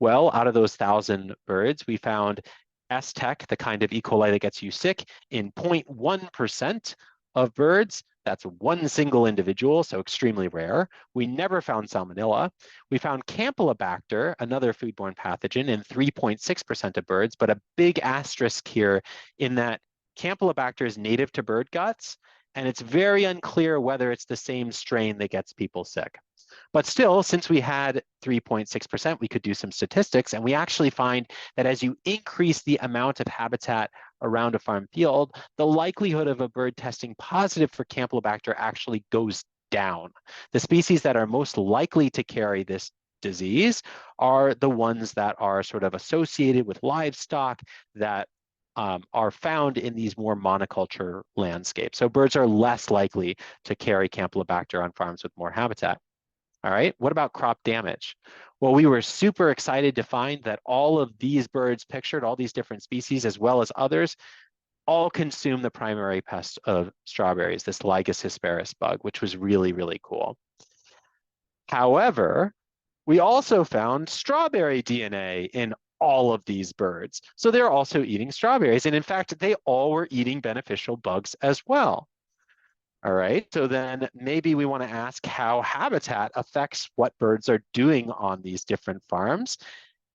Well, out of those 1,000 birds, we found S-Tech, the kind of E. coli that gets you sick, in 0.1% of birds. That's one single individual, so extremely rare. We never found salmonella. We found Campylobacter, another foodborne pathogen, in 3.6% of birds, but a big asterisk here in that Campylobacter is native to bird guts, and it's very unclear whether it's the same strain that gets people sick. But still, since we had 3.6%, we could do some statistics, and we actually find that as you increase the amount of habitat around a farm field, the likelihood of a bird testing positive for Campylobacter actually goes down. The species that are most likely to carry this disease are the ones that are sort of associated with livestock that are found in these more monoculture landscapes. So birds are less likely to carry Campylobacter on farms with more habitat. All right, what about crop damage? Well, we were super excited to find that all of these birds pictured, all these different species, as well as others, all consume the primary pest of strawberries, this Lygus hesperus bug, which was really, really cool. However, we also found strawberry DNA in all of these birds. So they're also eating strawberries. And in fact, they all were eating beneficial bugs as well. All right, so then maybe we want to ask how habitat affects what birds are doing on these different farms.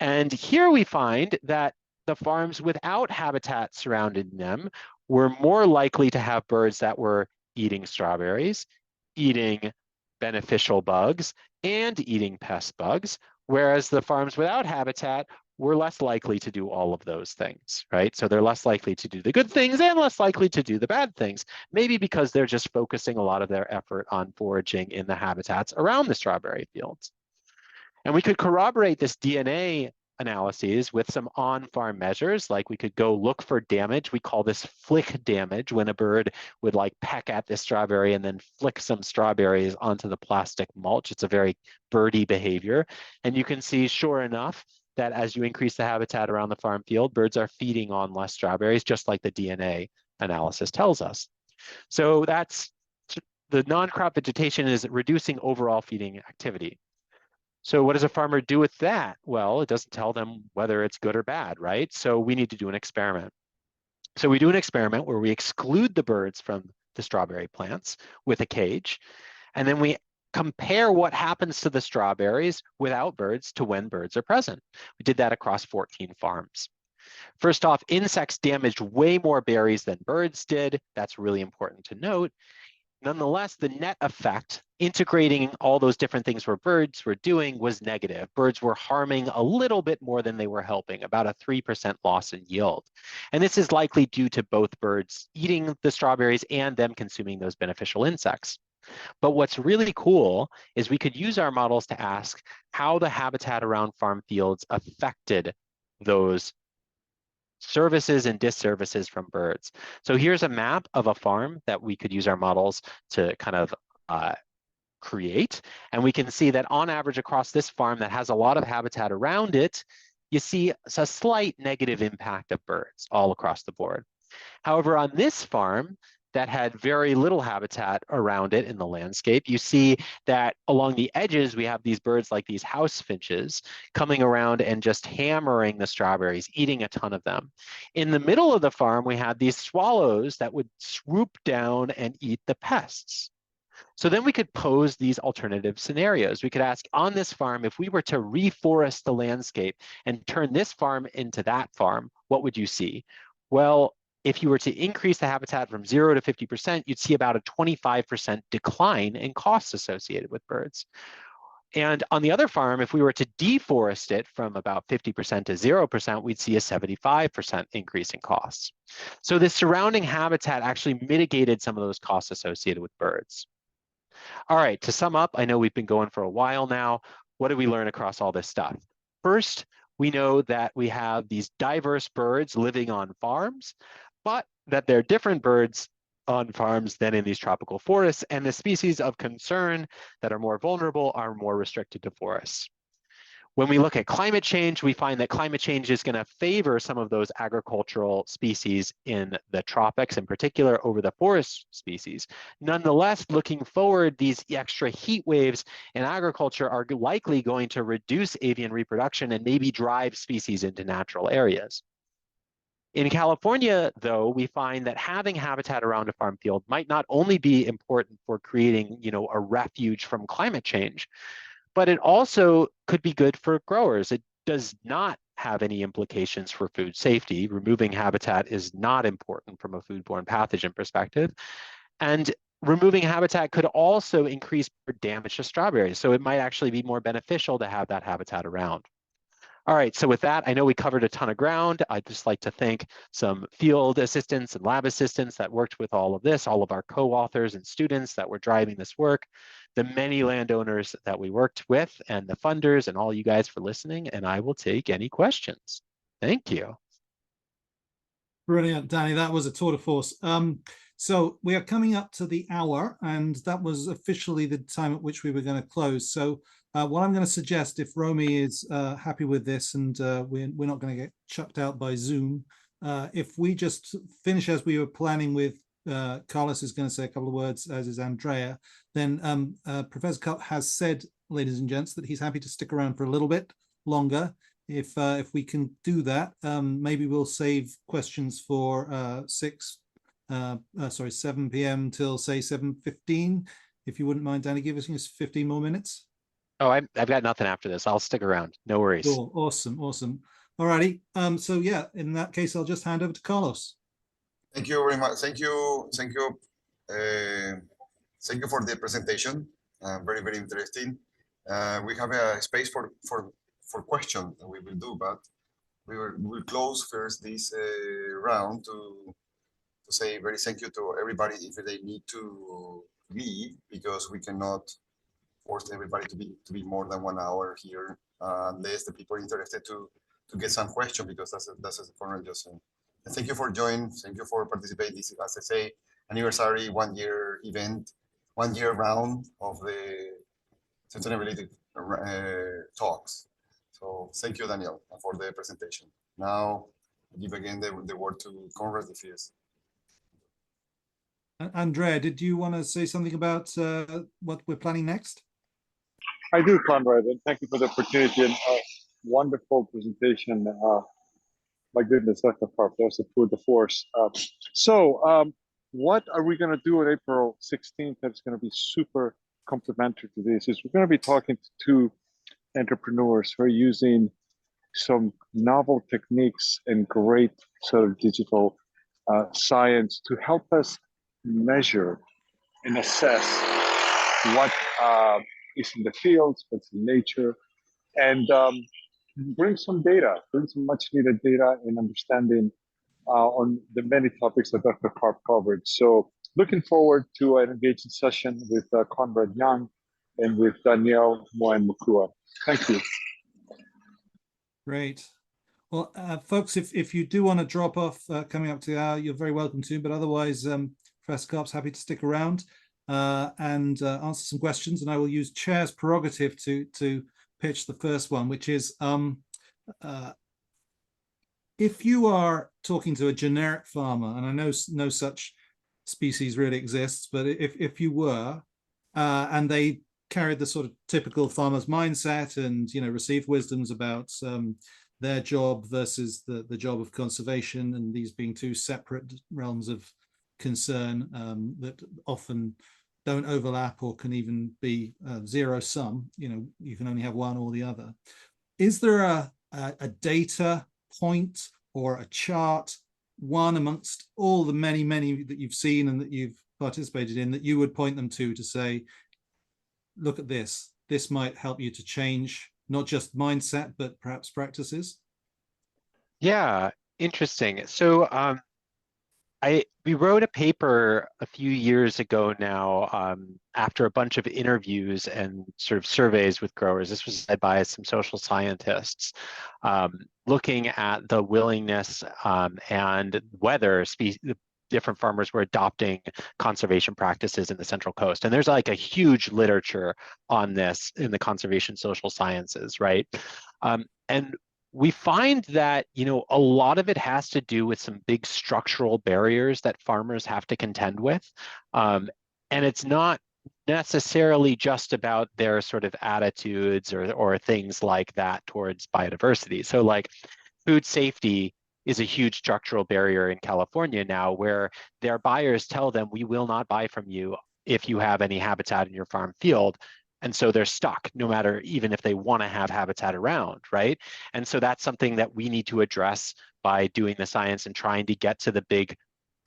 And here we find that the farms without habitat surrounding them were more likely to have birds that were eating strawberries, eating beneficial bugs, and eating pest bugs, whereas the farms without habitat we're less likely to do all of those things, right? So they're less likely to do the good things and less likely to do the bad things, maybe because they're just focusing a lot of their effort on foraging in the habitats around the strawberry fields. And we could corroborate this DNA analyses with some on-farm measures, like we could go look for damage. We call this flick damage, when a bird would like peck at this strawberry and then flick some strawberries onto the plastic mulch. It's a very birdie behavior. And you can see, sure enough, that as you increase the habitat around the farm field, birds are feeding on less strawberries, just like the DNA analysis tells us. So that's the non-crop vegetation is reducing overall feeding activity. So what does a farmer do with that? Well, it doesn't tell them whether it's good or bad, right? So we need to do an experiment. So we do an experiment where we exclude the birds from the strawberry plants with a cage, and then we compare what happens to the strawberries without birds to when birds are present. We did that across 14 farms. First off, insects damaged way more berries than birds did. That's really important to note. Nonetheless, the net effect, integrating all those different things where birds were doing, was negative. Birds were harming a little bit more than they were helping, about a 3% loss in yield. And this is likely due to both birds eating the strawberries and them consuming those beneficial insects. But what's really cool is we could use our models to ask how the habitat around farm fields affected those services and disservices from birds. So here's a map of a farm that we could use our models to kind of create. And we can see that on average across this farm that has a lot of habitat around it, you see a slight negative impact of birds all across the board. However, on this farm that had very little habitat around it in the landscape, you see that along the edges, we have these birds like these house finches coming around and just hammering the strawberries, eating a ton of them. In the middle of the farm, we had these swallows that would swoop down and eat the pests. So then we could pose these alternative scenarios. We could ask, on this farm, if we were to reforest the landscape and turn this farm into that farm, what would you see? Well, if you were to increase the habitat from 0 to 50%, you'd see about a 25% decline in costs associated with birds. And on the other farm, if we were to deforest it from about 50% to 0%, we'd see a 75% increase in costs. So the surrounding habitat actually mitigated some of those costs associated with birds. All right, to sum up, I know we've been going for a while now. What did we learn across all this stuff? First, we know that we have these diverse birds living on farms, but that they're different birds on farms than in these tropical forests, and the species of concern that are more vulnerable are more restricted to forests. When we look at climate change, we find that climate change is going to favor some of those agricultural species in the tropics in particular over the forest species. Nonetheless, looking forward, these extra heat waves in agriculture are likely going to reduce avian reproduction and maybe drive species into natural areas. In California, though, we find that having habitat around a farm field might not only be important for creating, a refuge from climate change, but it also could be good for growers. It does not have any implications for food safety. Removing habitat is not important from a foodborne pathogen perspective. And removing habitat could also increase damage to strawberries. So it might actually be more beneficial to have that habitat around. All right, so with that, I know we covered a ton of ground. I'd just like to thank some field assistants and lab assistants that worked with all of this, all of our co-authors and students that were driving this work, the many landowners that we worked with, and the funders, and all you guys for listening, and I will take any questions. Thank you. Brilliant, Danny. That was a tour de force. So we are coming up to the hour, and that was officially the time at which we were going to close. So what I'm going to suggest, if Romy is happy with this, and we're not going to get chucked out by Zoom, if we just finish as we were planning with Carlos is going to say a couple of words, as is Andrea, then Professor Karp has said, ladies and gents, that he's happy to stick around for a little bit longer. If we can do that, maybe we'll save questions for 7 p.m. till say 7:15. If you wouldn't mind, Danny, give us just 15 more minutes. Oh, I've got nothing after this. I'll stick around. No worries. Cool. Awesome. All righty. So yeah, in that case, I'll just hand over to Carlos. Thank you very much. Thank you for the presentation. Very, very interesting. We have a space for questions that we will do, but will close first this round to say very thank you to everybody if they need to leave, because we cannot force everybody to be more than 1 hour here, unless the people are interested to get some question, because that's a corner just saying. And thank you for joining. Thank you for participating. This is, as I say, anniversary 1 year event, 1 year round of the sustainability talks. So thank you, Daniel, for the presentation. Now, I give again the word to Conrad if he is. Andrea, did you want to say something about what we're planning next? I do, Conrad, and thank you for the opportunity and wonderful presentation. My goodness, Dr. Karp, that was a tour de force. What are we going to do on April 16th that's going to be super complementary to this? Is we're going to be talking to two entrepreneurs who are using some novel techniques and great sort of digital science to help us measure and assess what is in the fields, what's in nature, and bring some data, bring some much needed data and understanding on the many topics that Dr. Karp covered. So looking forward to an engaging session with Conrad Young and with Danielle Moen-Mukua. Thank you. Great. Well, folks, if you do want to drop off coming up to the hour, you're very welcome to, but otherwise, Professor Karp's happy to stick around and answer some questions, and I will use Chair's prerogative to pitch the first one, which is if you are talking to a generic farmer, and I know no such species really exists, but if you were, and they carried the sort of typical farmer's mindset and received wisdoms about their job versus the job of conservation, and these being two separate realms of concern that often don't overlap or can even be zero sum. You can only have one or the other. Is there a data point or a chart, one amongst all the many that you've seen and that you've participated in, that you would point them to say, look at this might help you to change not just mindset but perhaps practices? Yeah, interesting. So we wrote a paper a few years ago now, after a bunch of interviews and sort of surveys with growers. This was led by some social scientists, looking at the willingness and whether different farmers were adopting conservation practices in the Central Coast. And there's like a huge literature on this in the conservation social sciences, right? And we find that, a lot of it has to do with some big structural barriers that farmers have to contend with. And it's not necessarily just about their sort of attitudes or things like that towards biodiversity. So like food safety is a huge structural barrier in California now, where their buyers tell them, we will not buy from you if you have any habitat in your farm field. And so they're stuck, no matter, even if they want to have habitat around, right? And so that's something that we need to address by doing the science and trying to get to the big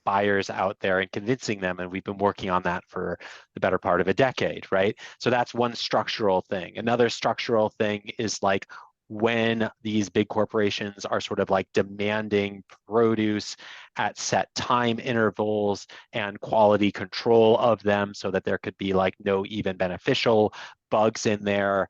buyers out there and convincing them. And we've been working on that for the better part of a decade, right? So that's one structural thing. Another structural thing is like, when these big corporations are sort of like demanding produce at set time intervals and quality control of them, so that there could be like no even beneficial bugs in there.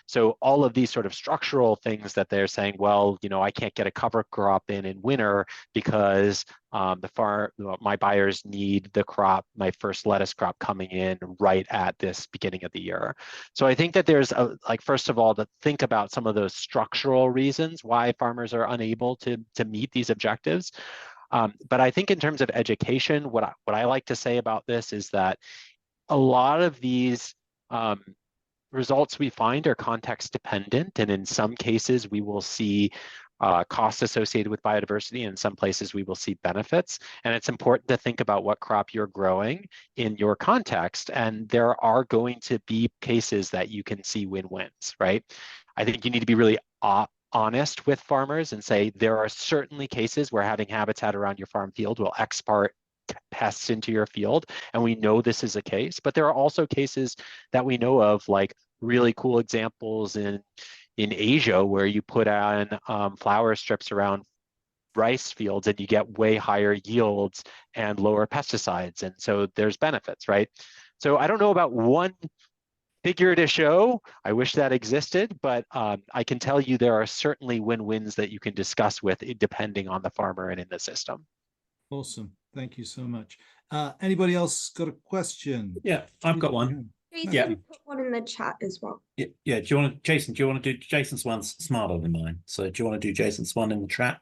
So all of these sort of structural things that they're saying, well, I can't get a cover crop in winter because my buyers need the crop, my first lettuce crop, coming in right at this beginning of the year. So I think that there's first of all, to think about some of those structural reasons why farmers are unable to meet these objectives. But I think in terms of education, what I like to say about this is that a lot of these results we find are context dependent, and in some cases we will see costs associated with biodiversity, and in some places we will see benefits. And it's important to think about what crop you're growing in your context, and there are going to be cases that you can see win-wins, right? I think you need to be really honest with farmers and say, there are certainly cases where having habitat around your farm field will export pests into your field, and we know this is a case. But there are also cases that we know of, like really cool examples in in Asia where you put on flower strips around rice fields and you get way higher yields and lower pesticides. And so there's benefits, right? So I don't know about one figure to show. I wish that existed, but I can tell you there are certainly win-wins that you can discuss with depending on the farmer and in the system. Awesome. Thank you so much. Anybody else got a question? Yeah, I've got one. Jason Yeah. put one in the chat as well. Yeah. Do you want to, Jason? Do you want to do Jason's one's smarter than mine? So do you want to do Jason's one in the chat?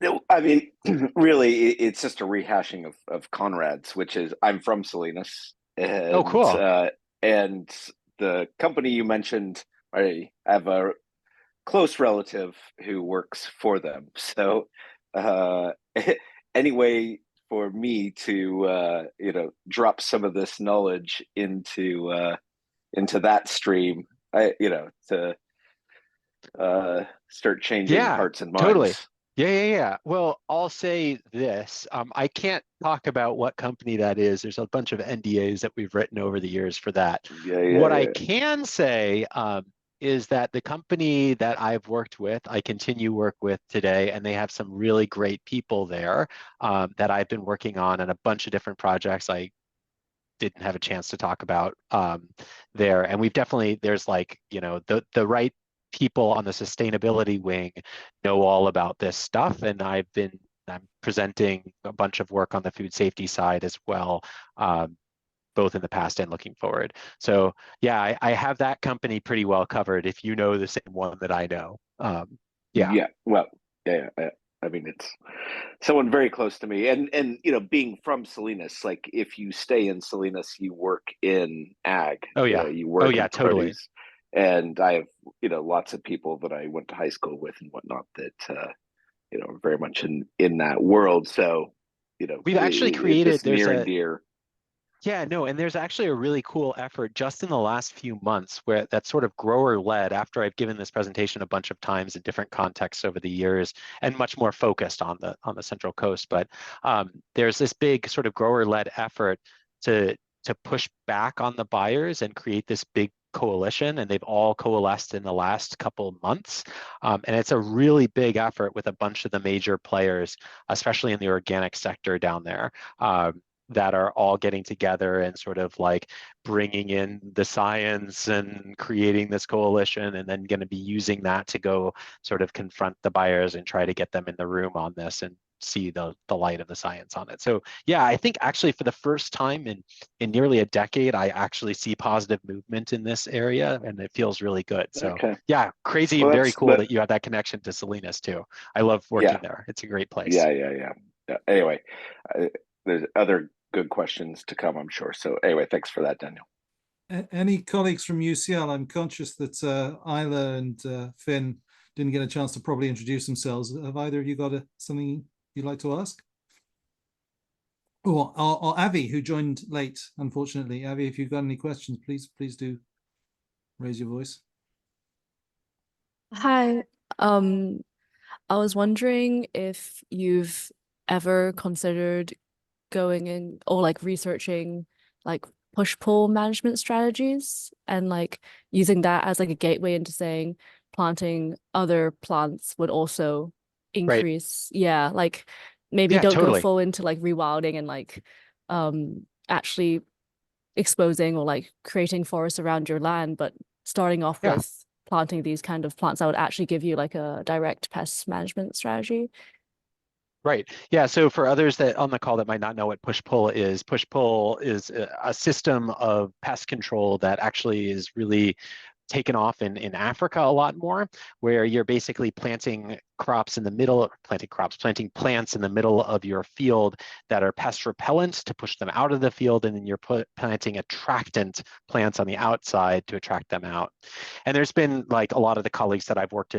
No, I mean, really, it's just a rehashing of Conrad's, which is I'm from Salinas. And, Oh, cool. And the company you mentioned, I have a close relative who works for them. So anyway, for me to drop some of this knowledge into that stream, to start changing hearts and minds. Totally. Yeah. Well, I'll say this. I can't talk about what company that is. There's a bunch of NDAs that we've written over the years for that. What I can say is that the company that I've worked with, I continue work with today, and they have some really great people there that I've been working on a bunch of different projects I didn't have a chance to talk about there. And we've definitely, there's like, the right people on the sustainability wing know all about this stuff. And I'm presenting a bunch of work on the food safety side as well, both in the past and looking forward. So yeah, I have that company pretty well covered if you know the same one that I know. Well, I mean, it's someone very close to me, and being from Salinas, like if you stay in Salinas, you work in ag. Oh yeah. You work in totally. produce. And I have, lots of people that I went to high school with and whatnot that, are very much in that world. So, we've actually created, there's near and dear. Yeah, no, and there's actually a really cool effort just in the last few months where that's sort of grower led after I've given this presentation a bunch of times in different contexts over the years and much more focused on the Central Coast. But there's this big sort of grower led effort to push back on the buyers and create this big coalition, and they've all coalesced in the last couple months. And it's a really big effort with a bunch of the major players, especially in the organic sector down there. That are all getting together and sort of like bringing in the science and creating this coalition, and then going to be using that to go sort of confront the buyers and try to get them in the room on this and see the light of the science on it. So yeah, I think actually for the first time in nearly a decade, I actually see positive movement in this area, and it feels really good. So yeah, crazy and very cool that you have that connection to Salinas too. I love working there. It's a great place. Yeah. Anyway, there's other good questions to come, I'm sure. So anyway, thanks for that, Daniel. Any colleagues from UCL? I'm conscious that Isla and Finn didn't get a chance to probably introduce themselves. Have either of you got something you'd like to ask? Or Avi, who joined late, unfortunately. Avi, if you've got any questions, please do raise your voice. Hi. I was wondering if you've ever considered going in or like researching like push-pull management strategies and like using that as like a gateway into saying planting other plants would also increase. Yeah, like maybe don't go full into like rewilding and like actually exposing or like creating forests around your land, but starting off with planting these kind of plants that would actually give you like a direct pest management strategy. Right. Yeah. So for others that on the call that might not know what push-pull is a system of pest control that actually is really taken off in Africa a lot more, where you're basically planting plants in the middle of your field that are pest repellent to push them out of the field, and then you're planting attractant plants on the outside to attract them out. And there's been like a lot of the colleagues that I've worked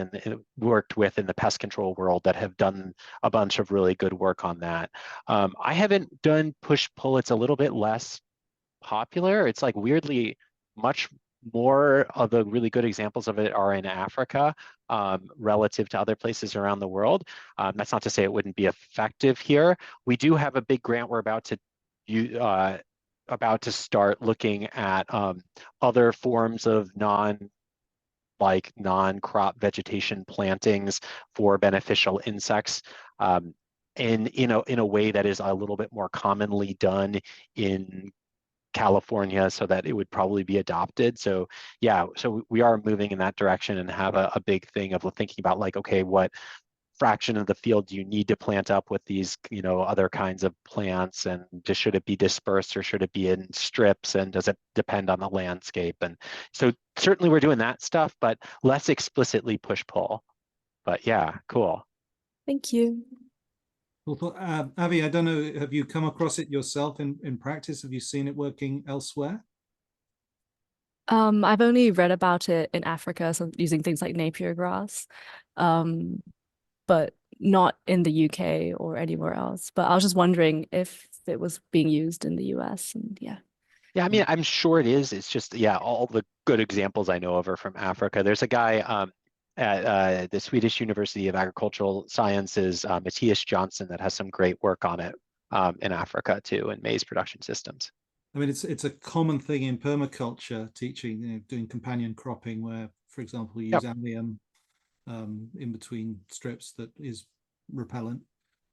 with in the pest control world that have done a bunch of really good work on that. I haven't done push-pull. It's a little bit less popular. It's like weirdly much more of the really good examples of it are in Africa relative to other places around the world. That's not to say it wouldn't be effective here. We do have a big grant we're about to start looking at other forms of like non-crop vegetation plantings for beneficial insects. In a way that is a little bit more commonly done in California, so that it would probably be adopted. So yeah, so we are moving in that direction and have a big thing of thinking about like, okay, what fraction of the field do you need to plant up with these, other kinds of plants, and just should it be dispersed or should it be in strips, and does it depend on the landscape? And so certainly we're doing that stuff, but less explicitly push-pull. But yeah, cool. Thank you. Well, Avi, I don't know, have you come across it yourself in practice? Have you seen it working elsewhere? I've only read about it in Africa, so using things like Napier grass, but not in the UK or anywhere else. But I was just wondering if it was being used in the US, and yeah. Yeah, I mean, I'm sure it is. It's just, yeah, all the good examples I know of are from Africa. There's a guy at the Swedish University of Agricultural Sciences, Matthias Johnson, that has some great work on it in Africa too, in maize production systems. I mean, it's a common thing in permaculture teaching, doing companion cropping, where, for example, you use allium in between strips that is repellent.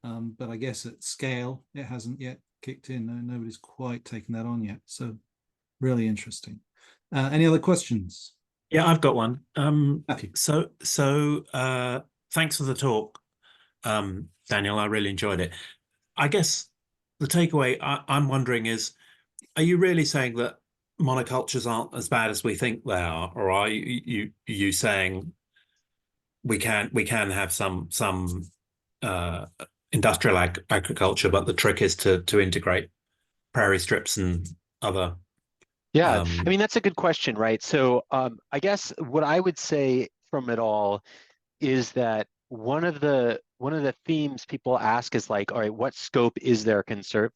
But I guess at scale, it hasn't yet kicked in. Nobody's quite taken that on yet. So really interesting. Any other questions? Yeah, I've got one. Matthew. So thanks for the talk, Daniel. I really enjoyed it. I guess the takeaway I'm wondering is, are you really saying that monocultures aren't as bad as we think they are, or are you saying we can have some industrial agriculture, but the trick is to integrate prairie strips and other? Yeah, I mean, that's a good question, right? So I guess what I would say from it all is that one of the themes people ask is like, all right, what scope is there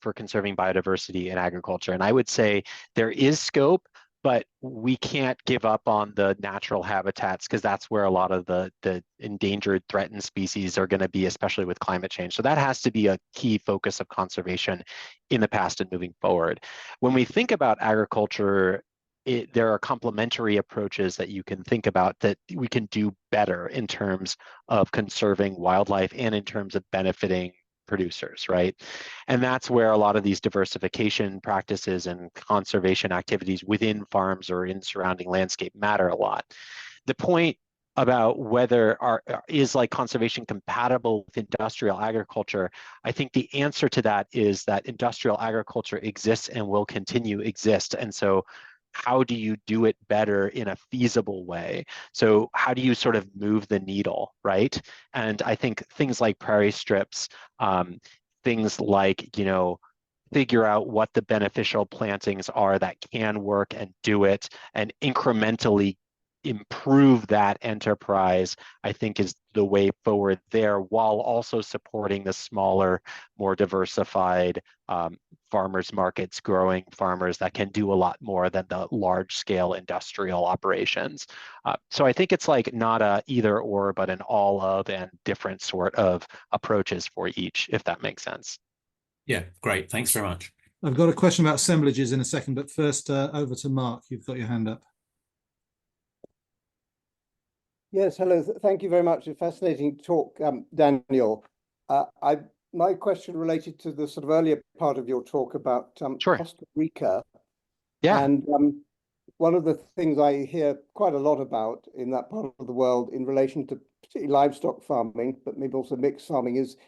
for conserving biodiversity in agriculture? And I would say there is scope, but we can't give up on the natural habitats, because that's where a lot of the endangered, threatened species are going to be, especially with climate change. So that has to be a key focus of conservation in the past and moving forward. When we think about agriculture, there are complementary approaches that you can think about that we can do better in terms of conserving wildlife and in terms of benefiting producers, right? And that's where a lot of these diversification practices and conservation activities within farms or in surrounding landscape matter a lot. The point about whether is like conservation compatible with industrial agriculture, I think the answer to that is that industrial agriculture exists and will continue to exist. And so how do you do it better in a feasible way? So how do you sort of move the needle, right? And I think things like prairie strips, things like, figure out what the beneficial plantings are that can work and do it, and incrementally improve that enterprise, I think is the way forward there, while also supporting the smaller, more diversified farmers markets, growing farmers that can do a lot more than the large scale industrial operations. So I think it's like not a either or, but an all of and different sort of approaches for each, if that makes sense. Yeah, great. Thanks very much. I've got a question about assemblages in a second, but first over to Mark. You've got your hand up. Yes, hello. Thank you very much. A fascinating talk, Daniel. My question related to the sort of earlier part of your talk about Sure. Costa Rica. Yeah. And one of the things I hear quite a lot about in that part of the world in relation to particularly livestock farming, but maybe also mixed farming, is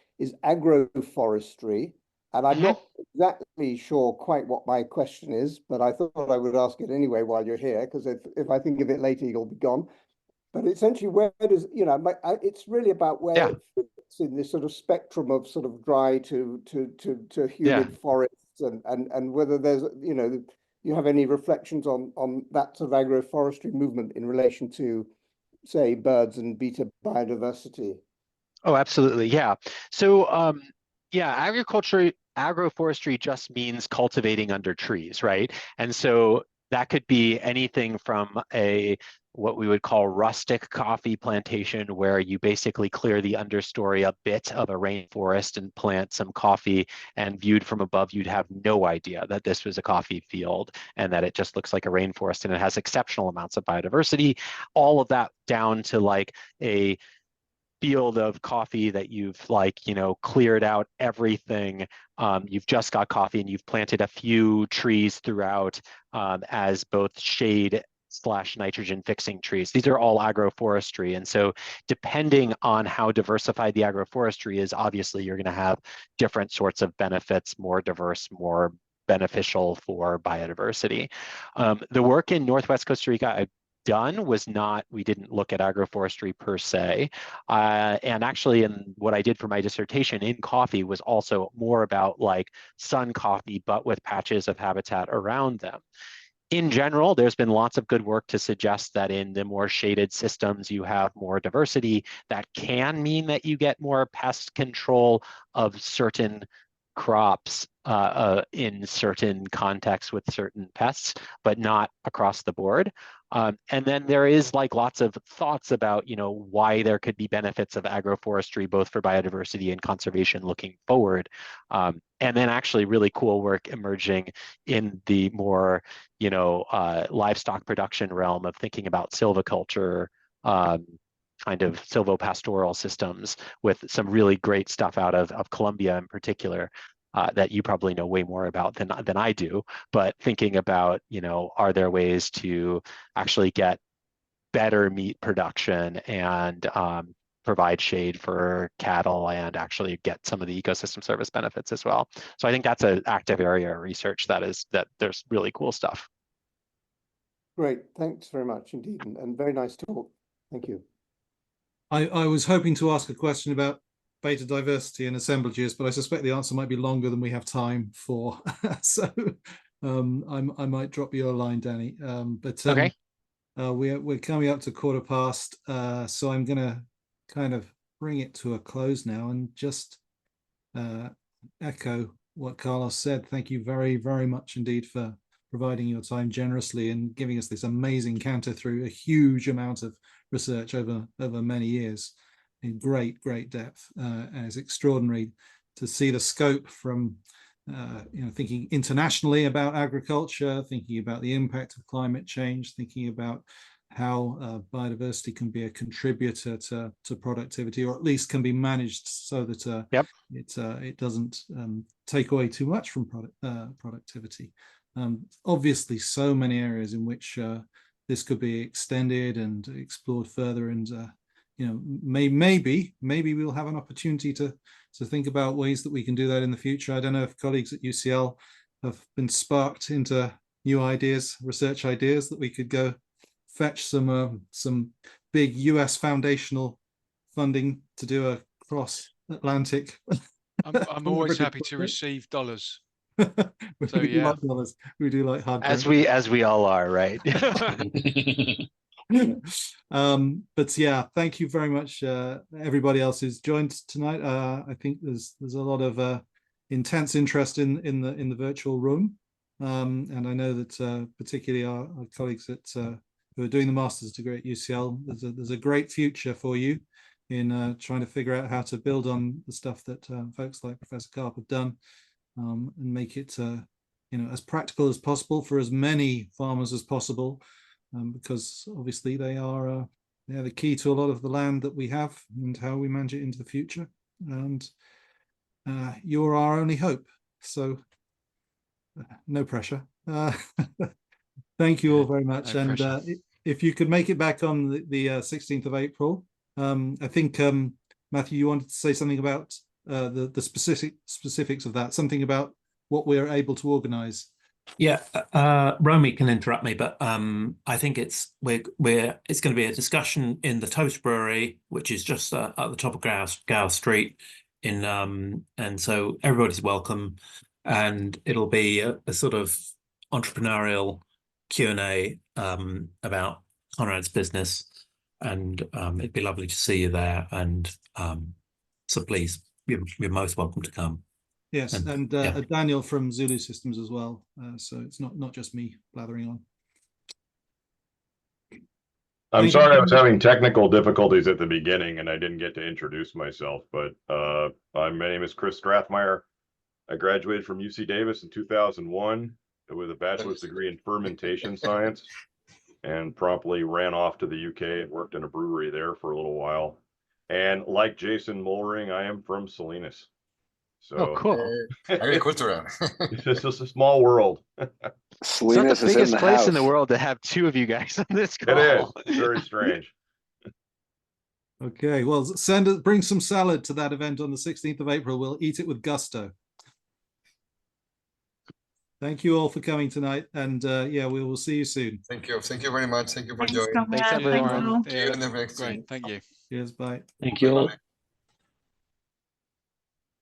agroforestry. And I'm not exactly sure quite what my question is, but I thought I would ask it anyway while you're here, because if I think of it later, you'll be gone. But essentially, where does, it's really about where it fits in this sort of spectrum of sort of dry to humid forests, and whether there's, you have any reflections on that sort of agroforestry movement in relation to, say, birds and beta biodiversity. Oh, absolutely. Yeah. So, agroforestry just means cultivating under trees, right? And so that could be anything from what we would call rustic coffee plantation, where you basically clear the understory a bit of a rainforest and plant some coffee, and viewed from above, you'd have no idea that this was a coffee field and that it just looks like a rainforest and it has exceptional amounts of biodiversity. All of that down to like a field of coffee that you've cleared out everything. You've just got coffee and you've planted a few trees throughout as both shade / nitrogen fixing trees. These are all agroforestry. And so depending on how diversified the agroforestry is, obviously you're going to have different sorts of benefits, more diverse, more beneficial for biodiversity. The work in Northwest Costa Rica I've done was not, we didn't look at agroforestry per se. And actually in what I did for my dissertation in coffee was also more about like sun coffee, but with patches of habitat around them. In general, there's been lots of good work to suggest that in the more shaded systems, you have more diversity. That can mean that you get more pest control of certain crops in certain contexts with certain pests, but not across the board. And then there is like lots of thoughts about, why there could be benefits of agroforestry, both for biodiversity and conservation looking forward. And then actually really cool work emerging in the more, livestock production realm of thinking about silviculture, kind of silvopastoral systems, with some really great stuff out of Colombia in particular. That you probably know way more about than I do, but thinking about, are there ways to actually get better meat production and provide shade for cattle and actually get some of the ecosystem service benefits as well. So I think that's an active area of research that there's really cool stuff. Great, thanks very much indeed, and very nice talk. Thank you. I was hoping to ask a question about beta diversity and assemblages, but I suspect the answer might be longer than we have time for. So I might drop you a line, Danny. Okay. We're coming up to 1:15, so I'm going to kind of bring it to a close now and just echo what Carlos said. Thank you very, very much indeed for providing your time generously and giving us this amazing canter through a huge amount of research over many years in great depth. And it's extraordinary to see the scope from thinking internationally about agriculture, thinking about the impact of climate change, thinking about how biodiversity can be a contributor to productivity, or at least can be managed so that it doesn't take away too much from productivity. Obviously, so many areas in which this could be extended and explored further, and maybe we'll have an opportunity to think about ways that we can do that in the future. I don't know if colleagues at UCL have been sparked into new ideas, research ideas, that we could go fetch some big US foundational funding to do a cross-Atlantic. I'm always happy to receive dollars. So we do like dollars. We do like hard currency. As we all are, right? But yeah, thank you very much, everybody else who's joined tonight. I think there's a lot of intense interest in the virtual room, and I know that particularly our colleagues who are doing the master's degree at UCL, there's a great future for you in trying to figure out how to build on the stuff that folks like Professor Karp have done, and make it as practical as possible for as many farmers as possible. Because obviously they are the key to a lot of the land that we have and how we manage it into the future. And you're our only hope. So no pressure. Thank you all very much. No pressure. And if you could make it back on the 16th of April, I think, Matthew, you wanted to say something about the specifics of that, something about what we're able to organize. Yeah, Romy can interrupt me, but I think it's going to be a discussion in the Toast Brewery, which is just at the top of Gow Street, and so everybody's welcome, and it'll be a sort of entrepreneurial Q&A about Conrad's business, and it'd be lovely to see you there, and so please, you're most welcome to come. Yes, and Daniel from Zulu Systems as well. So it's not just me blathering on. Thank you sorry I very was much. having technical difficulties at the beginning and I didn't get to introduce myself, but my name is Chris Strathmeyer. I graduated from UC Davis in 2001 with a bachelor's degree in fermentation science and promptly ran off to the UK and worked in a brewery there for a little while. And like Jason Mollering, I am from Salinas. So Oh, cool. Agricultura. it's just a small world. It's not Salinas the is in biggest the place in the house. world to have two of you guys on this It call. is very strange. Okay, well, bring some salad to that event on the 16th of April. We'll eat it with gusto. Thank you all for coming tonight, and yeah, we will see you soon. Thank you. Thank you very much. Thank you for Thanks, joining. Conrad. Thanks, everyone. all. See you in the next Great. one. Thank you. Cheers, bye. Thank you all. Bye-bye.